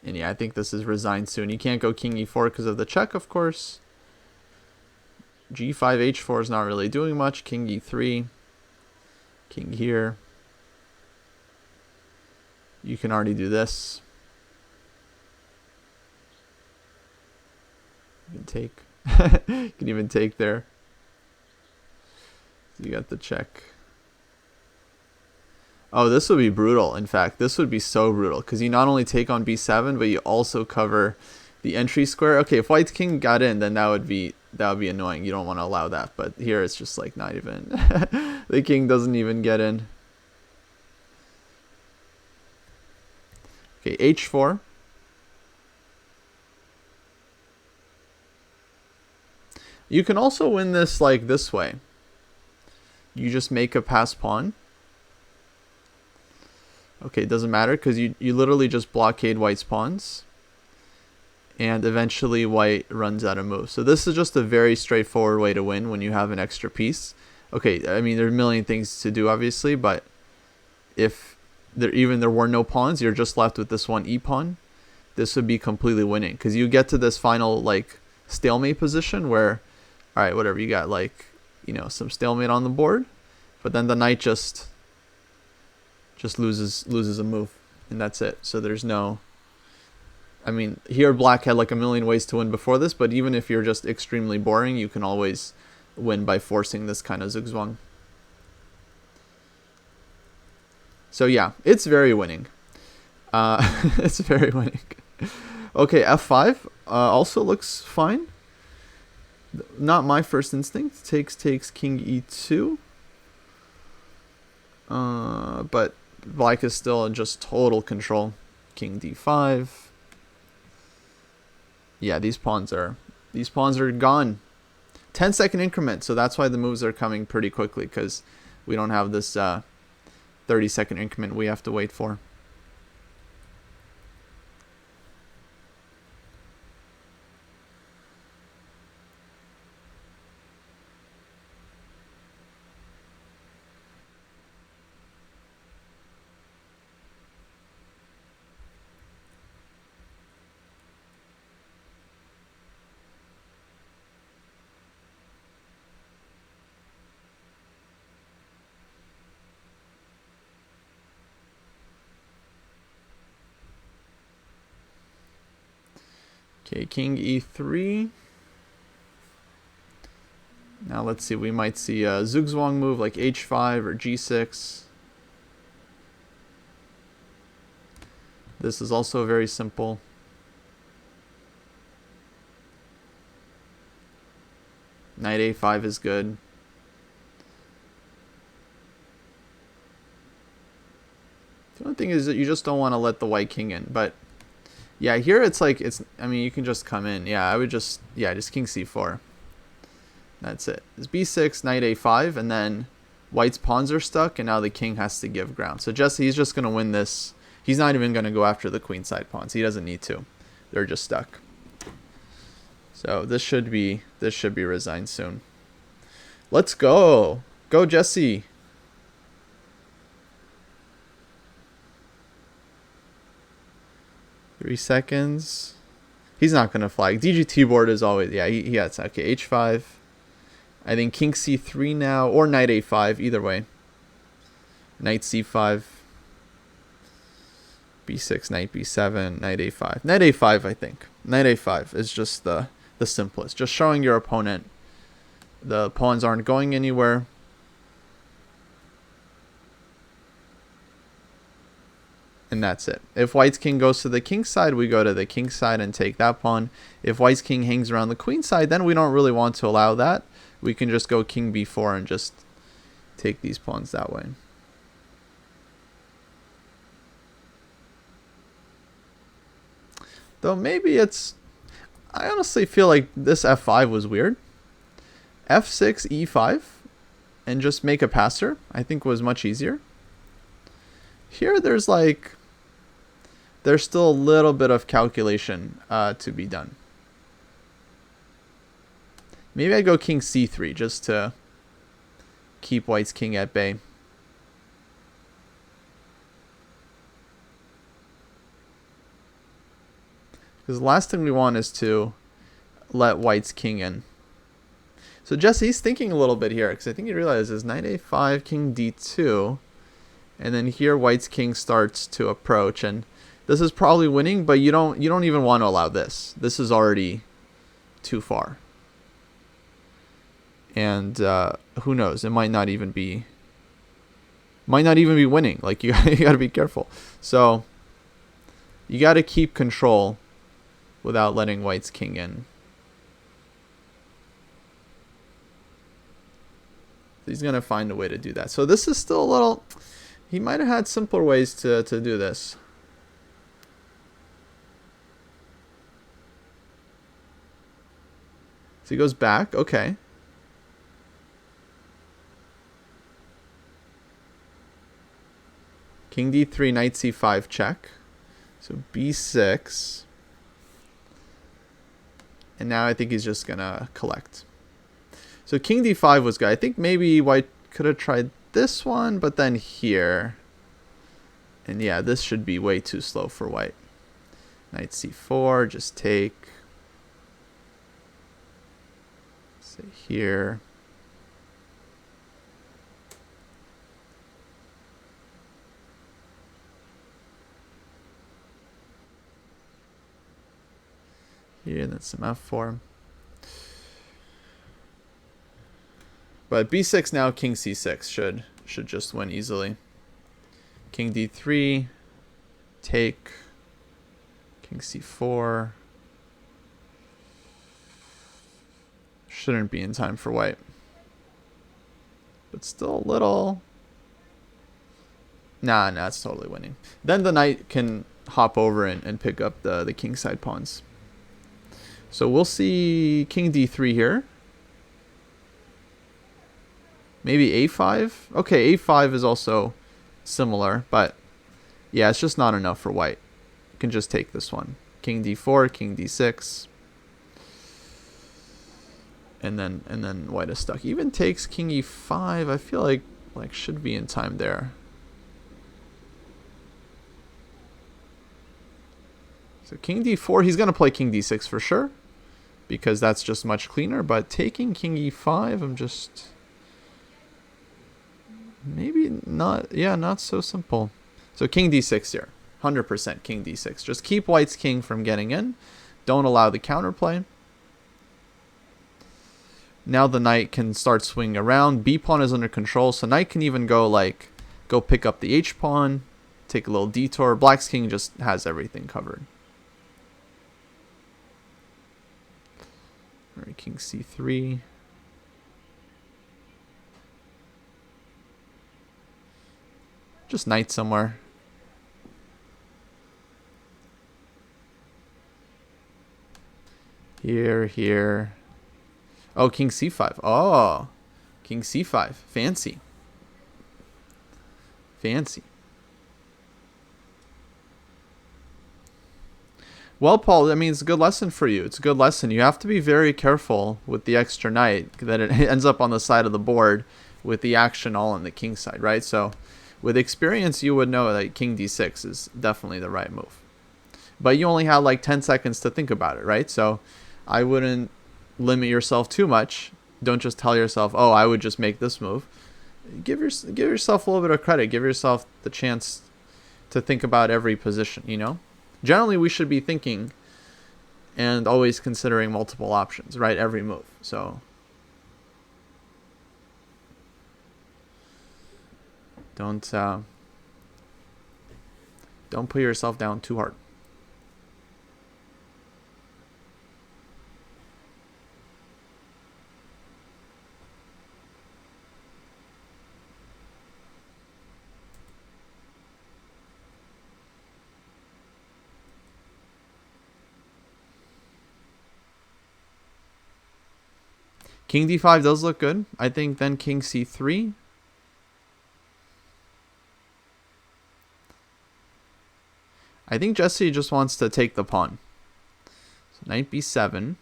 And yeah, I think this is resigned soon. You can't go king e4 because of the check, of course. g5, h4 is not really doing much. King e3. King here. You can already do this. You can take. You can even take there. So you got the check. Oh, this would be brutal. In fact, this would be so brutal because you not only take on b7, but you also cover the entry square. Okay, if white's king got in, then that would be annoying. You don't want to allow that. But here it's just like not even. The king doesn't even get in. Okay, h4. You can also win this like this way. You just make a pass pawn. Okay, it doesn't matter because you literally just blockade white's pawns. And eventually white runs out of moves. So this is just a very straightforward way to win when you have an extra piece. Okay, I mean, there are a million things to do, obviously, but if there were no pawns, you're just left with this one e-pawn. This would be completely winning because you get to this final, like, stalemate position where, all right, whatever, you got, like, you know, some stalemate on the board, but then the knight just loses a move, and that's it. So there's no... I mean, here black had like a million ways to win before this, but even if you're just extremely boring, you can always win by forcing this kind of zugzwang. So yeah, it's very winning. It's very winning. Okay, f5 also looks fine. Not my first instinct. Takes king e2. But black is still in just total control. King d5. Yeah, these pawns are gone. 10-second increment, so that's why the moves are coming pretty quickly, because we don't have this 30-second increment we have to wait for. Okay, king e3. Now let's see, we might see a zugzwang move like h5 or g6. This is also very simple. Knight a5 is good. The only thing is that you just don't want to let the white king in, but yeah, here it's like, I mean, you can just come in. Yeah, I would just king c4. That's it. It's b6, knight a5, and then white's pawns are stuck, and now the king has to give ground. So he's just going to win this. He's not even going to go after the queenside pawns. He doesn't need to. They're just stuck. So this should be resigned soon. Let's go. Go, Jesse. Three seconds. He's not going to flag. DGT board is always, yeah, he has, okay, h5. I think king c3 now, or knight a5, either way. Knight c5. b6, knight b7, knight a5. Knight a5, I think. Knight a5 is just the simplest. Just showing your opponent the pawns aren't going anywhere. And that's it. If white's king goes to the king side, we go to the king side and take that pawn. If white's king hangs around the queen side, then we don't really want to allow that. We can just go king b4 and just take these pawns that way. Though maybe it's... I honestly feel like this f5 was weird. f6, e5, and just make a passer, I think was much easier. Here there's like... There's still a little bit of calculation to be done. Maybe I go king c3 just to keep white's king at bay. Because the last thing we want is to let white's king in. So Jesse's thinking a little bit here, because I think he realizes knight a5, king d2, and then here white's king starts to approach, and this is probably winning, but you don't even want to allow this. This is already too far. And who knows? It might not even be winning. Like you got to be careful. So you got to keep control without letting white's king in. He's gonna find a way to do that. So this is still a little. He might have had simpler ways to do this. So he goes back. Okay. King d3, knight c5 check. So b6. And now I think he's just going to collect. So king d5 was good. I think maybe white could have tried this one, but then here. And yeah, this should be way too slow for white. Knight c4, just take. Say here. Here, and then some f4. But b6 now, king c6 should just win easily. King d3, take. King c4. Shouldn't be in time for white. But still a little... Nah, it's totally winning. Then the knight can hop over and pick up the king side pawns. So we'll see king d3 here. Maybe a5. Okay, a5 is also similar, but yeah, it's just not enough for white. You can just take this one. King d4, king d6. And then white is stuck. Even takes king e5. I feel like should be in time there. So king d4, he's going to play king d6 for sure, because that's just much cleaner. But taking king e5, I'm just... Maybe not... Yeah, not so simple. So king d6 here. 100% king d6. Just keep white's king from getting in. Don't allow the counterplay. Now the knight can start swinging around. B pawn is under control, so knight can even go pick up the H pawn, take a little detour. Black's king just has everything covered. All right, king c3. Just knight somewhere. Here. Oh, king c5. Oh, king c5. Fancy. Well, Paul, I mean, it's a good lesson for you. It's a good lesson. You have to be very careful with the extra knight, that it ends up on the side of the board with the action all on the king side, right? So with experience, you would know that king d6 is definitely the right move. But you only had like 10 seconds to think about it, right? So I wouldn't limit yourself too much. Don't just tell yourself, oh, I would just make this move. Give yourself a little bit of credit. Give yourself the chance to think about every position, you know? Generally, we should be thinking and always considering multiple options, right? Every move. So don't put yourself down too hard. King d5 does look good. I think then king c3. I think Jesse just wants to take the pawn. So knight b7.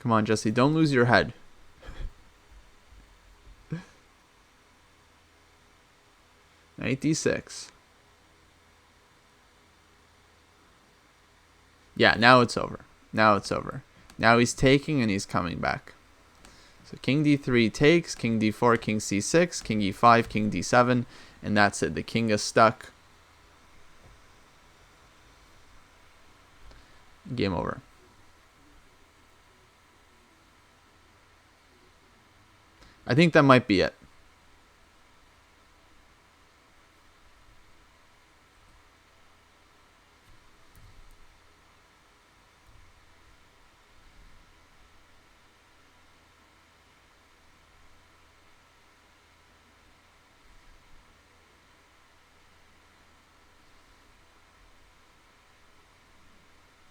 Come on, Jesse, don't lose your head. Knight d6. Yeah, now it's over. Now it's over. Now he's taking and he's coming back. So king d3 takes, king d4, king c6, king e5, king d7, and that's it. The king is stuck. Game over. I think that might be it.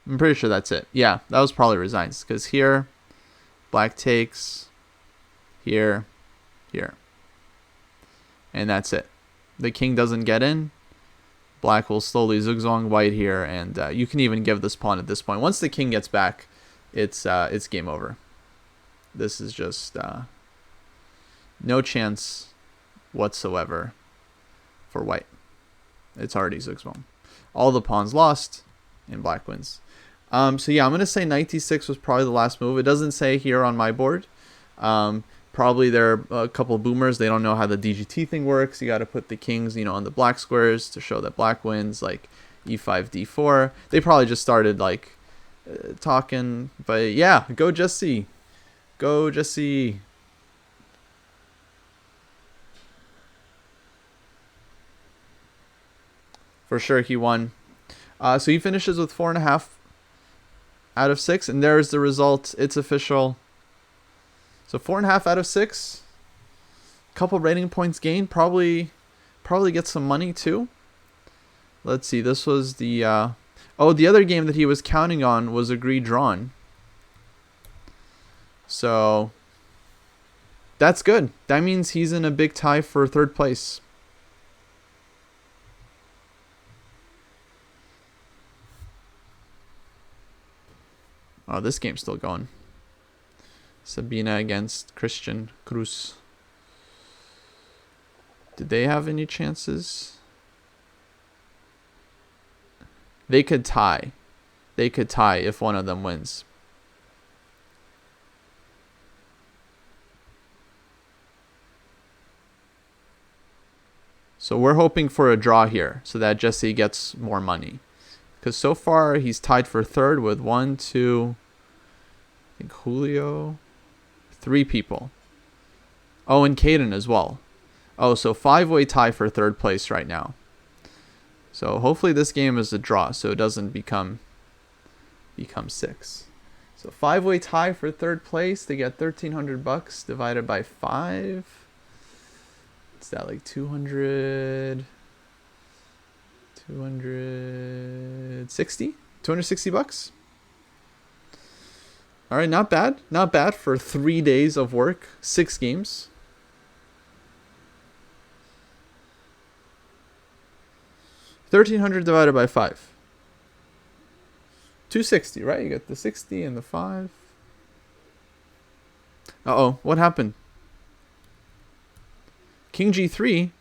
I'm pretty sure that's it. Yeah, that was probably resigns. Because here, black takes, here, here. And that's it. The king doesn't get in. Black will slowly zugzwang white here. And you can even give this pawn at this point. Once the king gets back, it's game over. This is just no chance whatsoever for white. It's already zugzwang. All the pawns lost, and black wins. So yeah, I'm going to say knight d6 was probably the last move. It doesn't say here on my board. Probably there are a couple of boomers. They don't know how the DGT thing works. You got to put the kings, on the black squares to show that black wins, like e5, d4. They probably just started like talking. But yeah, go Jesse. Go Jesse. For sure he won. So he finishes with 4.5 out of 6, and there's the result. It's official. So 4.5 out of 6. Couple rating points gained. Probably get some money too. Let's see. This was the the other game that he was counting on was agreed drawn. So that's good. That means he's in a big tie for third place. Oh, this game's still going. Sabina against Christian Cruz. Did they have any chances? They could tie. They could tie if one of them wins. So we're hoping for a draw here so that Jesse gets more money. Because so far he's tied for third with 1, 2, I think Julio, 3 people. Oh, and Caden as well. Oh, so 5-way tie for third place right now. So hopefully this game is a draw so it doesn't become 6. So 5-way tie for third place. They get $1,300 divided by 5. Is that like 260 $260. All right, not bad for 3 days of work, 6 games. 1300 divided by 5. 260, right? You get the 60 and the 5. Uh-oh, what happened? King G3.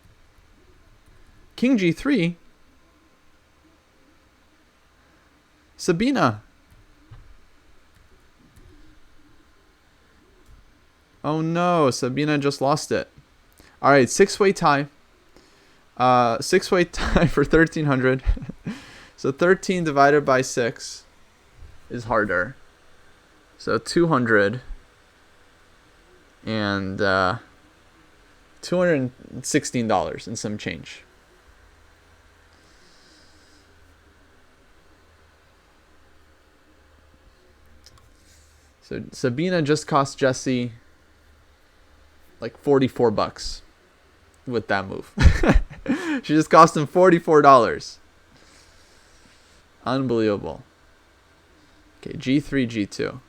King G3. Sabina. Oh no, Sabina just lost it. All right, six-way tie. Six-way tie for 1300. So 13 divided by 6 is harder. So 200 and $216 and some change. So Sabina just cost Jesse like $44 with that move. She just cost him $44. Unbelievable. Okay, G3, G2.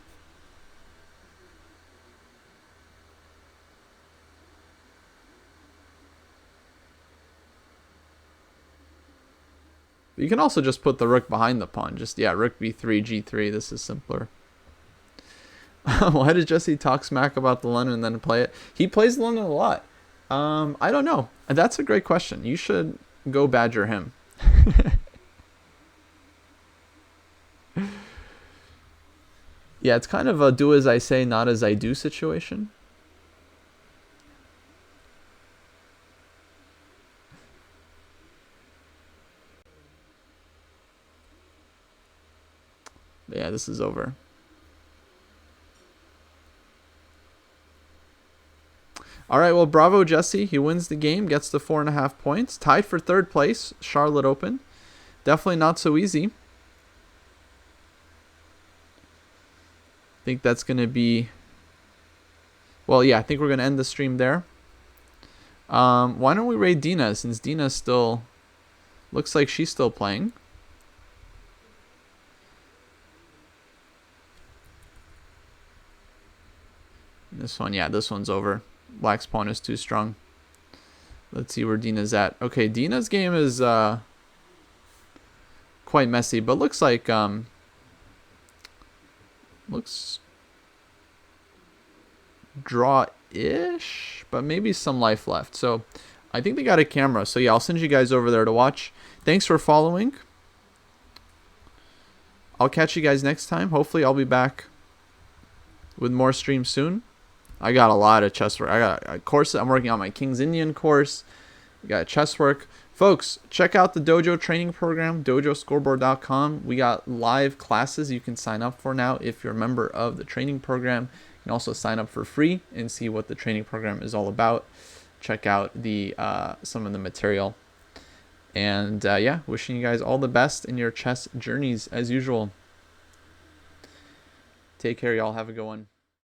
You can also just put the rook behind the pawn. Just, yeah, rook B3, G3. This is simpler. Why did Jesse talk smack about the London and then play it? He plays London a lot. I don't know. That's a great question. You should go badger him. Yeah, it's kind of a do as I say, not as I do situation. But yeah, this is over. All right, well, bravo, Jesse. He wins the game, gets the 4.5 points. Tied for third place, Charlotte Open. Definitely not so easy. I think that's going to be... Well, yeah, I think we're going to end the stream there. Why don't we raid Dina, since Dina still... Looks like she's still playing. This one, yeah, this one's over. Black's pawn is too strong. Let's see where Dina's at. Okay, Dina's game is quite messy, but looks like looks draw-ish, but maybe some life left. So I think they got a camera. So yeah, I'll send you guys over there to watch. Thanks for following. I'll catch you guys next time. Hopefully I'll be back with more streams soon. I got a lot of chess work. I got a course. I'm working on my King's Indian course. We got chess work. Folks, check out the Dojo training program, dojoscoreboard.com. We got live classes you can sign up for now if you're a member of the training program. You can also sign up for free and see what the training program is all about. Check out the some of the material. And yeah, wishing you guys all the best in your chess journeys as usual. Take care, y'all. Have a good one.